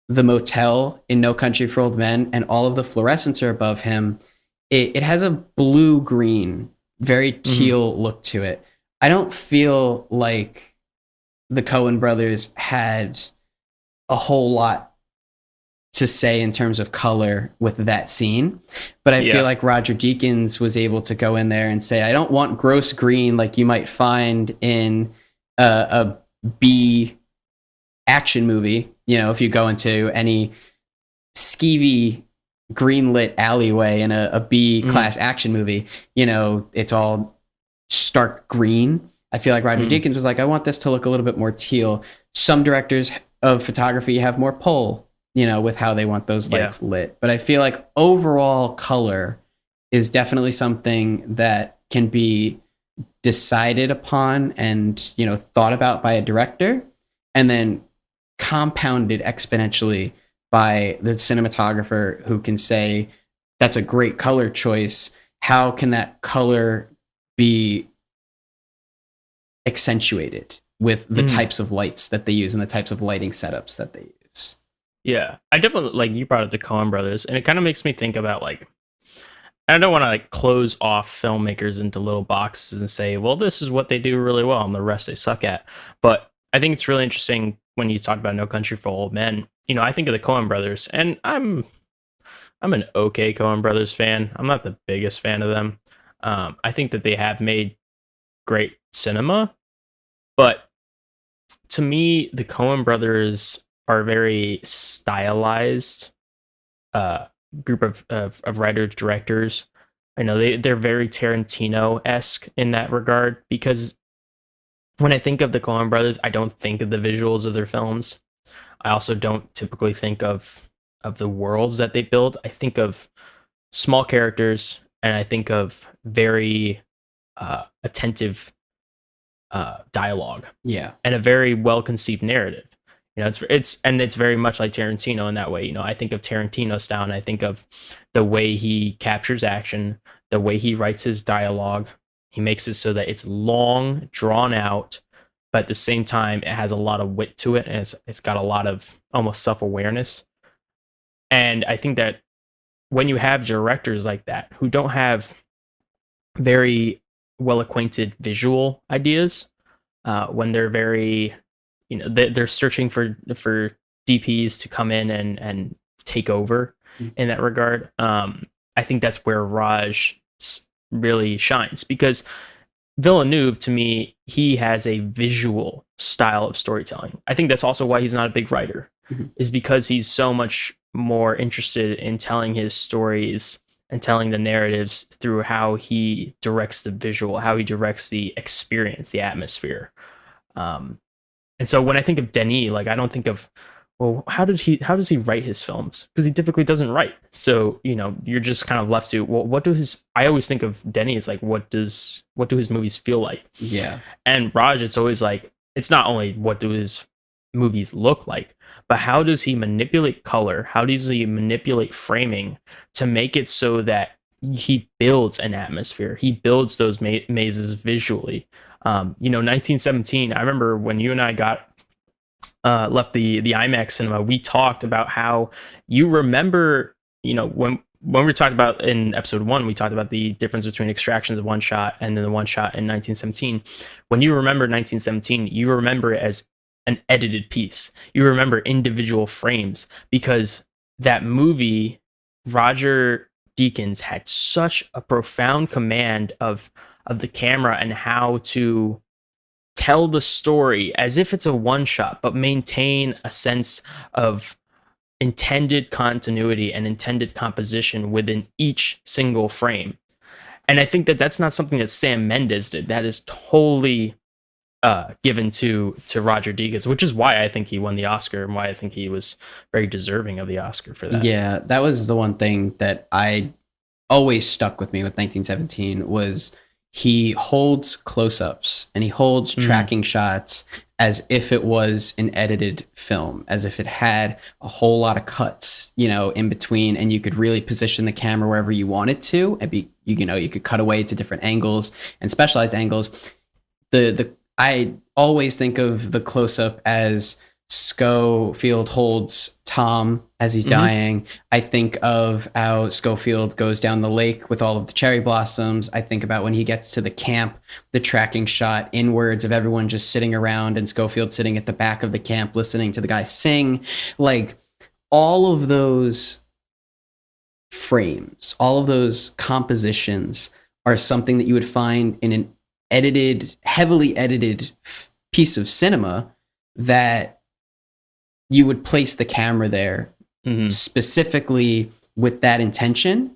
the motel in No Country for Old Men and all of the fluorescents are above him, it has a blue green, very Mhm. teal look to it. I don't feel like the Coen brothers had a whole lot to say in terms of color with that scene. But I feel Yeah. like Roger Deakins was able to go in there and say, I don't want gross green like you might find in a B action movie. If you go into any skeevy greenlit alleyway in a B Mhm. class action movie, it's all stark green. I feel like Roger Mhm. Deakins was like, I want this to look a little bit more teal. Some directors of photography have more pull, with how they want those Yeah. lights lit. But I feel like overall color is definitely something that can be decided upon and, thought about by a director and then compounded exponentially by the cinematographer who can say, that's a great color choice. How can that color be accentuated with the Mhm. types of lights that they use and the types of lighting setups that they use? Yeah. I definitely like you brought up the Coen Brothers, and it kind of makes me think about like I don't want to like close off filmmakers into little boxes and say, well, this is what they do really well and the rest they suck at. But I think it's really interesting when you talk about No Country for Old Men. I think of the Coen Brothers, and I'm an okay Coen Brothers fan. I'm not the biggest fan of them. I think that they have made great cinema, but to me, the Coen Brothers are very stylized uh, group of writers directors. I know they're very Tarantino esque in that regard because when I think of the Coen Brothers, I don't think of the visuals of their films. I also don't typically think of the worlds that they build. I think of small characters and I think of very attentive dialogue Yeah. and a very well conceived narrative. It's very much like Tarantino in that way. I think of Tarantino style, and I think of the way he captures action, the way he writes his dialogue. He makes it so that it's long, drawn out, but at the same time, it has a lot of wit to it, and it's got a lot of almost self awareness. And I think that when you have directors like that who don't have very well acquainted visual ideas, when they're very, they're searching for DPs to come in and take over in that regard. I think that's where Raj really shines, because Villeneuve, to me, he has a visual style of storytelling. I think that's also why he's not a big writer, is because he's so much more interested in telling his stories and telling the narratives through how he directs the visual, how he directs the experience, the atmosphere. And so when I think of Denis, like, I don't think of, well, how does he write his films? Because he typically doesn't write. So, you're just kind of left to, well, I always think of Denis as like, what do his movies feel like? Yeah. And Raj, it's always like, it's not only what do his movies look like, but how does he manipulate color? How does he manipulate framing to make it so that he builds an atmosphere? He builds those mazes visually. 1917, I remember when you and I left the IMAX cinema, we talked about how you remember, when we talked about in episode 1, we talked about the difference between extractions of one shot and then the one shot in 1917. When you remember 1917, you remember it as an edited piece. You remember individual frames, because that movie, Roger Deakins had such a profound command of the camera and how to tell the story as if it's a one shot, but maintain a sense of intended continuity and intended composition within each single frame. And I think that that's not something that Sam Mendes did. That is totally given to Roger Deakins, which is why I think he won the Oscar and why I think he was very deserving of the Oscar for that. Yeah, that was the one thing that I always stuck with me with 1917 was he holds close-ups and he holds tracking shots as if it was an edited film, as if it had a whole lot of cuts, in between, and you could really position the camera wherever you wanted to, and you could cut away to different angles and specialized angles. I always think of the close-up as Schofield holds Tom as he's dying. I think of how Schofield goes down the lake with all of the cherry blossoms. I think about when he gets to the camp, the tracking shot inwards of everyone just sitting around and Schofield sitting at the back of the camp listening to the guy sing. Like, all of those frames, all of those compositions are something that you would find in an heavily edited piece of cinema, that you would place the camera there specifically with that intention.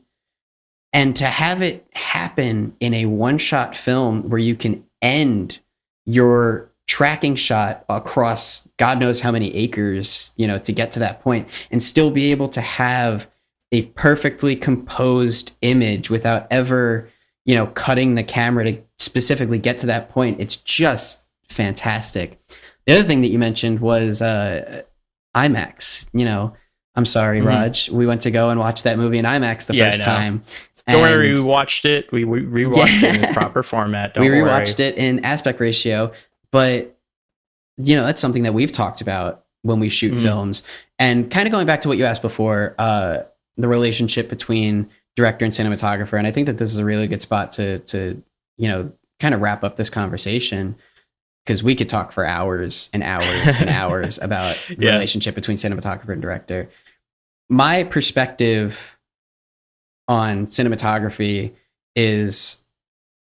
And to have it happen in a one-shot film where you can end your tracking shot across God knows how many acres, to get to that point and still be able to have a perfectly composed image without ever, cutting the camera to specifically get to that point. It's just fantastic. The other thing that you mentioned was IMAX. I'm sorry, Raj. We went to go and watch that movie in IMAX the first time. Don't worry, we watched it. We rewatched it in its proper format. We rewatched it in aspect ratio, but that's something that we've talked about when we shoot films. And kind of going back to what you asked before, the relationship between director and cinematographer. And I think that this is a really good spot to kind of wrap up this conversation, because we could talk for hours and hours and hours about the relationship between cinematographer and director. My perspective on cinematography is,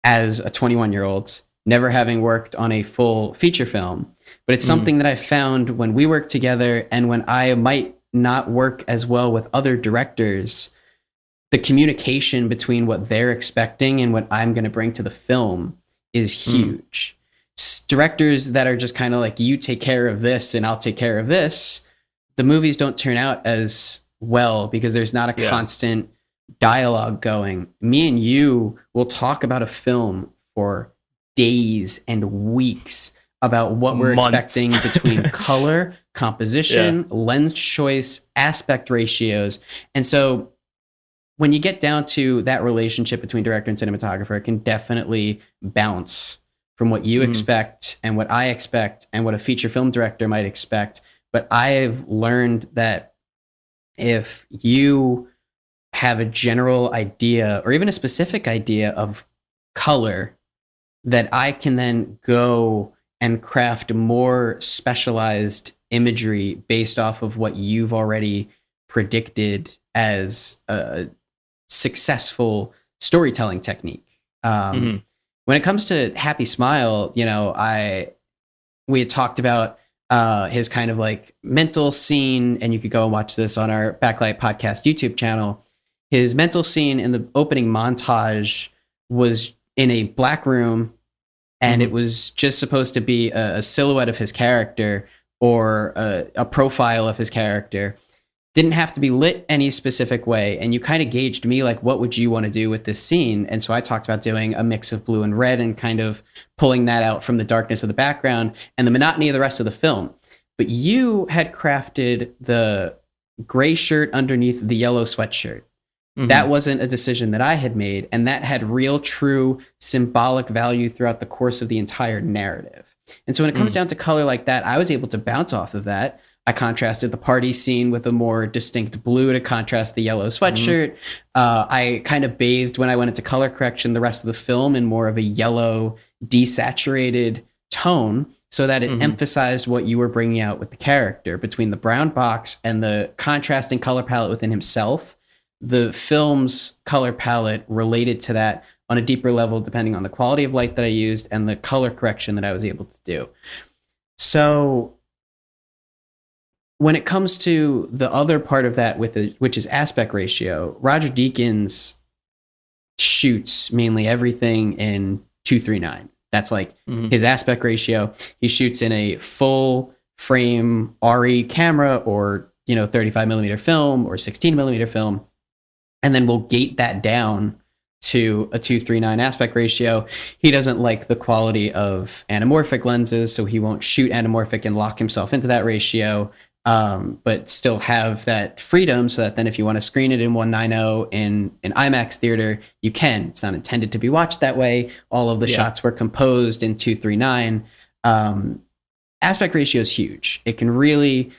as a 21-year-old, never having worked on a full feature film, but it's something that I found when we work together and when I might not work as well with other directors, the communication between what they're expecting and what I'm going to bring to the film is huge. Directors that are just kind of like, you take care of this and I'll take care of this, the movies don't turn out as well because there's not a constant dialogue going. Me and you will talk about a film for days and weeks about what we're expecting between color, composition, lens choice, aspect ratios. And so when you get down to that relationship between director and cinematographer, it can definitely bounce from what you expect and what I expect and what a feature film director might expect. But I've learned that if you have a general idea or even a specific idea of color that I can then go and craft more specialized imagery based off of what you've already predicted as a successful storytelling technique. Mhm. When it comes to Happy Smile, we had talked about his kind of like mental scene, and you could go and watch this on our Backlight Podcast YouTube channel. His mental scene in the opening montage was in a black room, and it was just supposed to be a silhouette of his character or a profile of his character. Didn't have to be lit any specific way, and you kind of gauged me like, what would you want to do with this scene? And so I talked about doing a mix of blue and red and kind of pulling that out from the darkness of the background and the monotony of the rest of the film. But you had crafted the gray shirt underneath the yellow sweatshirt. That wasn't a decision that I had made, and that had real, true symbolic value throughout the course of the entire narrative. And so when it comes down to color like that, I was able to bounce off of that. I contrasted the party scene with a more distinct blue to contrast the yellow sweatshirt. I kind of bathed, when I went into color correction, the rest of the film in more of a yellow, desaturated tone so that it emphasized what you were bringing out with the character. Between the brown box and the contrasting color palette within himself, the film's color palette related to that on a deeper level, depending on the quality of light that I used and the color correction that I was able to do. So when it comes to the other part of that, which is aspect ratio, Roger Deakins shoots mainly everything in 2:3:9. That's like his aspect ratio. He shoots in a full frame RE camera or 35 millimeter film or 16 millimeter film, and then we'll gate that down to a 2:3:9 aspect ratio. He doesn't like the quality of anamorphic lenses, so he won't shoot anamorphic and lock himself into that ratio, but still have that freedom so that then if you want to screen it in 1.9.0 in an IMAX theater, you can. It's not intended to be watched that way. All of the shots were composed in 2:3:9. Aspect ratio is huge. It can really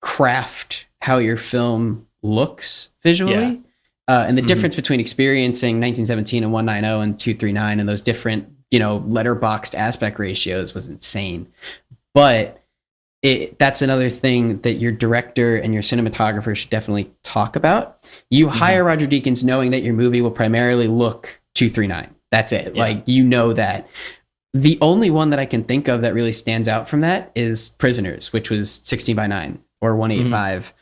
craft how your film looks visually. And the difference between experiencing 1917 and 1.9.0 and 2:3:9 and those different, letterboxed aspect ratios was insane. But that's another thing that your director and your cinematographer should definitely talk about. You hire Roger Deakins knowing that your movie will primarily look 2:3:9. That's it. Yeah. Like, that. The only one that I can think of that really stands out from that is Prisoners, which was 16:9 or 185.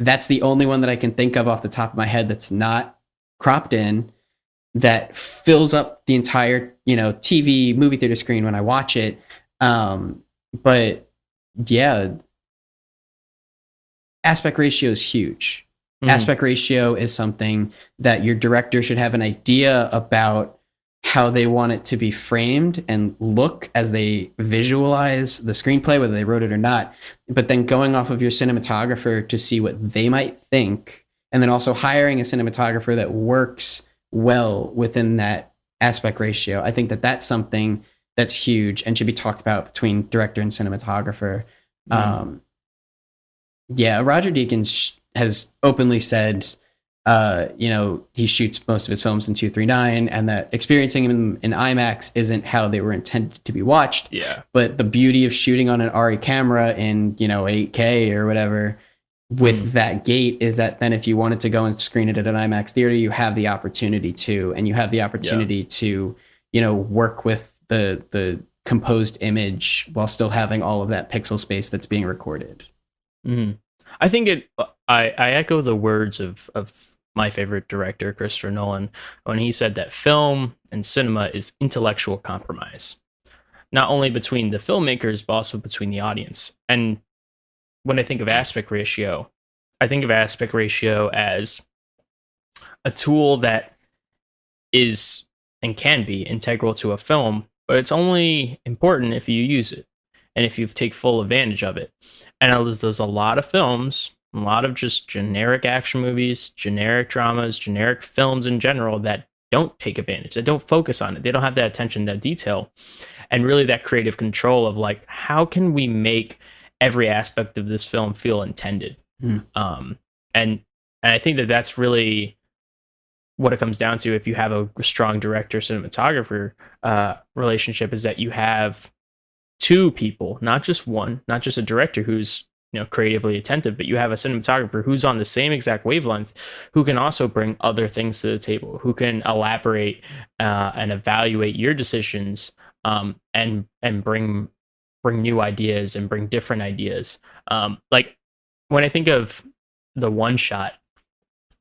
That's the only one that I can think of off the top of my head that's not cropped in, that fills up the entire, TV movie theater screen when I watch it. But yeah, aspect ratio is huge. Aspect ratio is something that your director should have an idea about how they want it to be framed and look as they visualize the screenplay, whether they wrote it or not. But then going off of your cinematographer to see what they might think, and then also hiring a cinematographer that works well within that aspect ratio. I think that that's something that's huge and should be talked about between director and cinematographer. Roger Deakins has openly said, he shoots most of his films in 2:3:9, and that experiencing them in IMAX isn't how they were intended to be watched. Yeah. But the beauty of shooting on an RE camera in, 8K or whatever with that gate is that then if you wanted to go and screen it at an IMAX theater, you have the opportunity to, and you have the opportunity to, work with the composed image while still having all of that pixel space that's being recorded. I think I echo the words of my favorite director, Christopher Nolan, when he said that film and cinema is intellectual compromise, not only between the filmmakers, but also between the audience. And when I think of aspect ratio, I think of aspect ratio as a tool that is and can be integral to a film, but it's only important if you use it and if you take full advantage of it. And there's a lot of films, a lot of just generic action movies, generic dramas, generic films in general that don't take advantage, that don't focus on it. They don't have that attention to detail and really that creative control of like, how can we make every aspect of this film feel intended? And And I think that that's really what it comes down to. If you have a strong director cinematographer relationship, is that you have two people, not just one, not just a director who's creatively attentive, but you have a cinematographer who's on the same exact wavelength, who can also bring other things to the table, who can elaborate and evaluate your decisions, and bring new ideas and bring different ideas. Like when I think of the one shot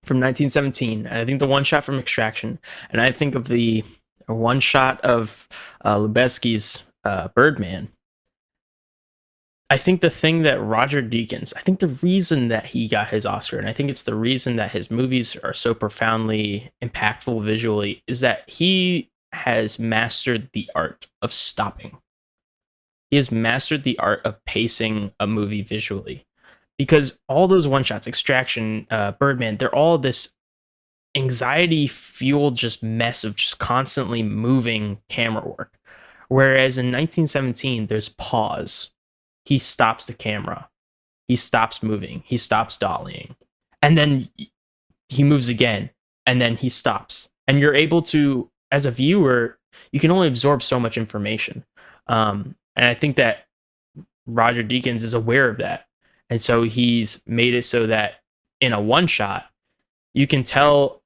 from 1917, and I think the one shot from Extraction, and I think of the one shot of Lubezki's Birdman. I think the thing that Roger Deakins, I think the reason that he got his Oscar, and I think it's the reason that his movies are so profoundly impactful visually, is that he has mastered the art of stopping. He has mastered the art of pacing a movie visually. Because all those one shots, Extraction, Birdman, they're all this anxiety-fueled just mess of just constantly moving camera work. Whereas in 1917, there's pause. He stops the camera. He stops moving. He stops dollying. And then he moves again. And then he stops. And you're able to, as a viewer, you can only absorb so much information. And I think that Roger Deakins is aware of that. And so he's made it so that in a one shot, you can tell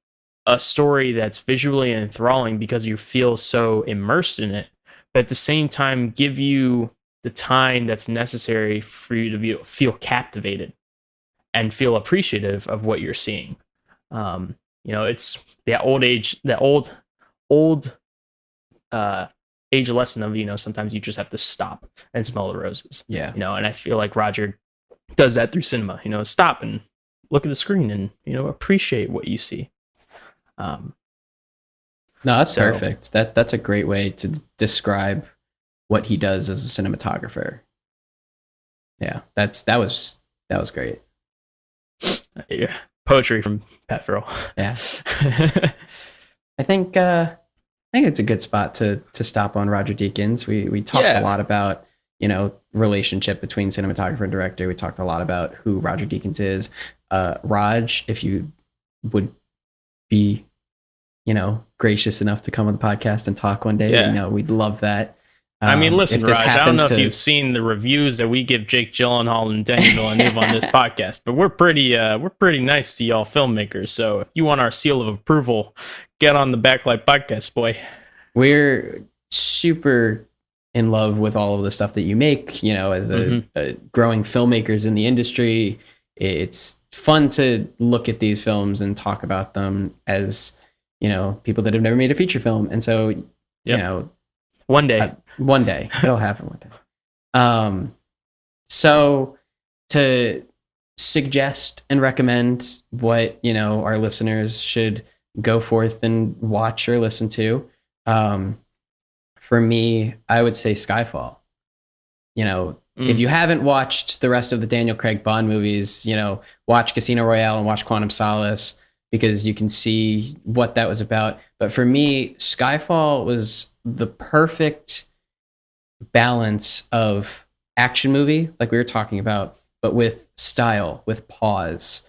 a story that's visually enthralling because you feel so immersed in it, but at the same time, give you the time that's necessary for you to feel captivated and feel appreciative of what you're seeing. It's that old age lesson of, sometimes you just have to stop and smell the roses. Yeah. And I feel like Roger does that through cinema. Stop and look at the screen and appreciate what you see. No, that's perfect. That's a great way to describe what he does as a cinematographer. Yeah, that was great. Yeah, poetry from Pat Farrell. Yeah. I think it's a good spot to stop on Roger Deakins. We talked a lot about relationship between cinematographer and director. We talked a lot about who Roger Deakins is. Raj, if you would be gracious enough to come on the podcast and talk one day, we'd love that. I mean, listen, Raj, I don't know if you've seen the reviews that we give Jake Gyllenhaal and Denis Villeneuve on this podcast, but we're pretty nice to y'all filmmakers. So if you want our seal of approval, get on the Backlight Podcast, boy. We're super in love with all of the stuff that you make, as a growing filmmakers in the industry. It's fun to look at these films and talk about them as, people that have never made a feature film. And so, one day it'll happen one day. So to suggest and recommend what, our listeners should go forth and watch or listen to, for me, I would say Skyfall. If you haven't watched the rest of the Daniel Craig Bond movies, watch Casino Royale and watch Quantum Solace, because you can see what that was about. But for me, Skyfall was the perfect balance of action movie, like we were talking about, but with style, with pause.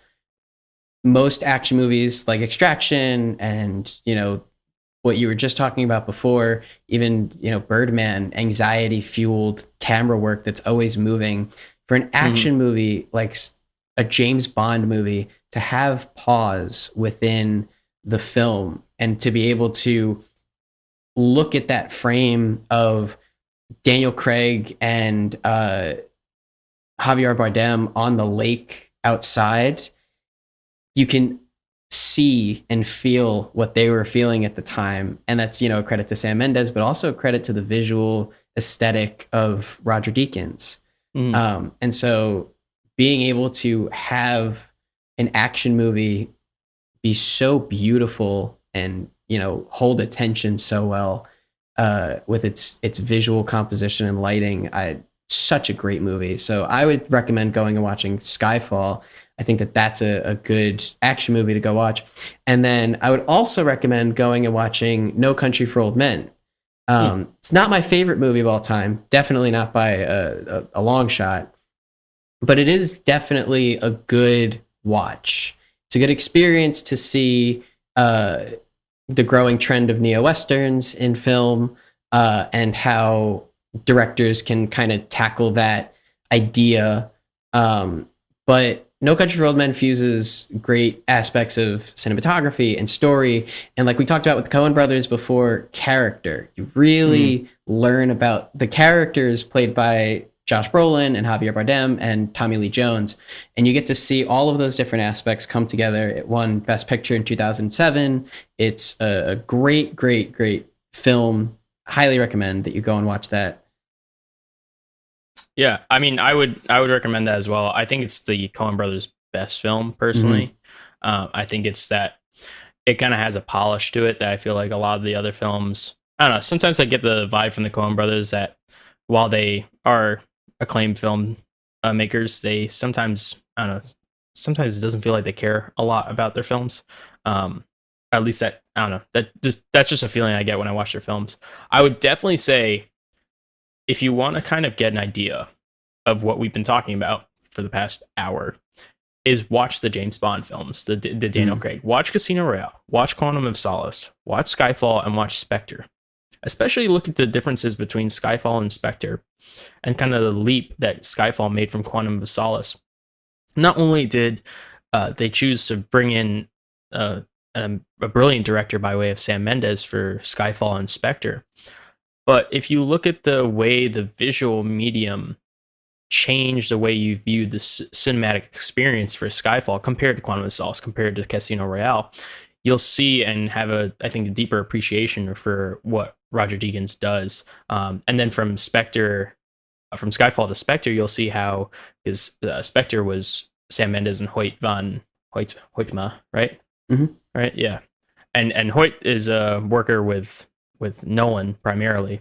Most action movies like Extraction and, what you were just talking about before, even, Birdman, anxiety fueled camera work that's always moving. For an action movie like a James Bond movie, to have pause within the film and to be able to look at that frame of Daniel Craig and Javier Bardem on the lake outside, you can see and feel what they were feeling at the time. And that's, a credit to Sam Mendes, but also a credit to the visual aesthetic of Roger Deakins. And so being able to have an action movie be so beautiful and, hold attention so well, with its visual composition and lighting, such a great movie. So I would recommend going and watching Skyfall. I think that's a good action movie to go watch. And then I would also recommend going and watching No Country for Old Men. It's not my favorite movie of all time, definitely not by a long shot, but it is definitely a good watch. it's a good experience to see the growing trend of neo-westerns in film, and how directors can kind of tackle that idea. But No Country for Old Men fuses great aspects of cinematography and story, and like we talked about with the Coen Brothers before, character. You really learn about the characters played by Josh Brolin and Javier Bardem and Tommy Lee Jones, and you get to see all of those different aspects come together. It won Best Picture in 2007. It's a great, great, great film. Highly recommend that you go and watch that. Yeah, I mean, I would recommend that as well. I think it's the Coen Brothers' best film, personally. I think it's that it kind of has a polish to it that I feel like a lot of the other films, I don't know, sometimes I get the vibe from the Coen Brothers that while they are acclaimed film makers, they sometimes, I don't know, sometimes it doesn't feel like they care a lot about their films. At least that, I don't know, that's just a feeling I get when I watch their films. I would definitely say, if you want to kind of get an idea of what we've been talking about for the past hour, is watch the James Bond films, the Daniel Craig. Watch Casino Royale, watch Quantum of Solace, watch Skyfall, and watch Spectre. Especially look at the differences between Skyfall and Spectre, and kind of the leap that Skyfall made from Quantum of Solace. Not only did they choose to bring in a brilliant director by way of Sam Mendes for Skyfall and Spectre, but if you look at the way the visual medium changed the way you viewed the cinematic experience for Skyfall compared to Quantum of Solace, compared to Casino Royale, you'll see and have I think, a deeper appreciation for what Roger Deakins does. And then from Spectre, from Skyfall to Spectre, you'll see how his Spectre was Sam Mendes and Hoytma, right? Mm-hmm. Right, yeah. And Hoyt is a worker with Nolan primarily,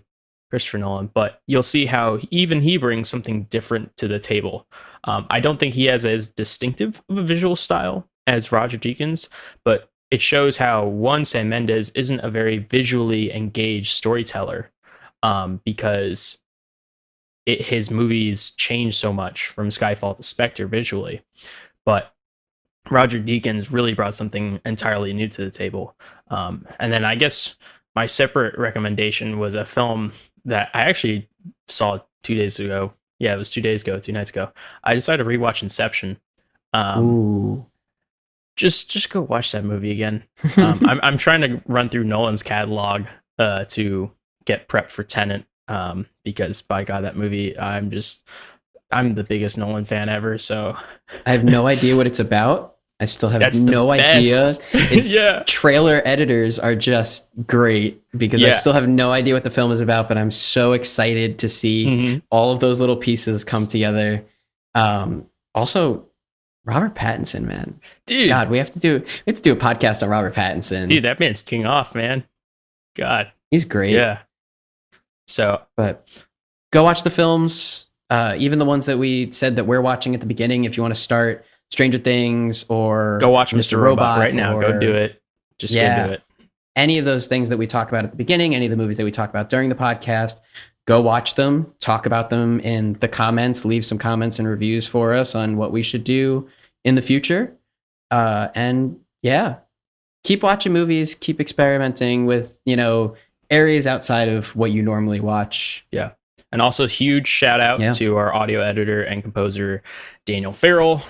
Christopher Nolan, but you'll see how even he brings something different to the table. I don't think he has as distinctive of a visual style as Roger Deakins, but it shows how, one, Sam Mendes isn't a very visually engaged storyteller, because his movies change so much from Skyfall to Spectre visually, but Roger Deakins really brought something entirely new to the table. And then I guess my separate recommendation was a film that I actually saw 2 days ago. Yeah, it was 2 days ago, 2 nights ago. I decided to rewatch Inception. Ooh. Just go watch that movie again. I'm trying to run through Nolan's catalog to get prepped for Tenet, because by God, that movie, I'm the biggest Nolan fan ever. So I have no idea what it's about. I still have no idea. Its trailer editors are just great, because I still have no idea what the film is about, but I'm so excited to see all of those little pieces come together. Also, Robert Pattinson, man. Dude. God, we have to do a podcast on Robert Pattinson. Dude, that man's king off, man. God. He's great. Yeah. So, but go watch the films, even the ones that we said that we're watching at the beginning. If you want to start Stranger Things, or go watch Mr. Robot right now. Go do it. Just go do it. Any of those things that we talk about at the beginning, any of the movies that we talk about during the podcast, go watch them, talk about them in the comments, leave some comments and reviews for us on what we should do in the future. And yeah, keep watching movies, keep experimenting with, areas outside of what you normally watch. Yeah. And also, huge shout out to our audio editor and composer, Daniel Farrell,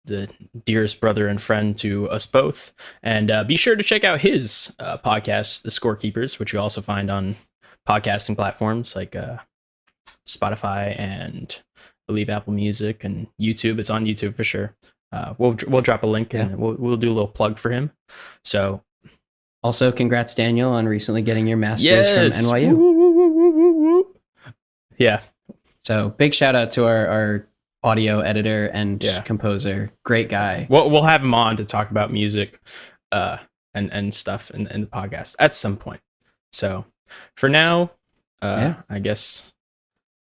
the dearest brother and friend to us both. And be sure to check out his podcast, The Scorekeepers, which you also find on podcasting platforms like Spotify and I believe Apple Music and YouTube. It's on YouTube for sure. We'll drop a link and we'll do a little plug for him. So, also, congrats, Daniel, on recently getting your master's from NYU. Woo. Yeah. So big shout out to our audio editor and composer. Great guy. We'll have him on to talk about music and stuff in the podcast at some point. So for now, I guess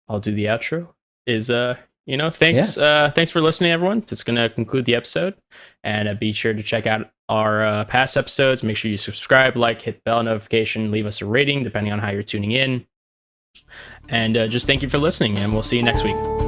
I'll do the outro. Thanks for listening, everyone. That's going to conclude the episode. And be sure to check out our past episodes. Make sure you subscribe, like, hit the bell notification, leave us a rating depending on how you're tuning in. And just thank you for listening, and we'll see you next week.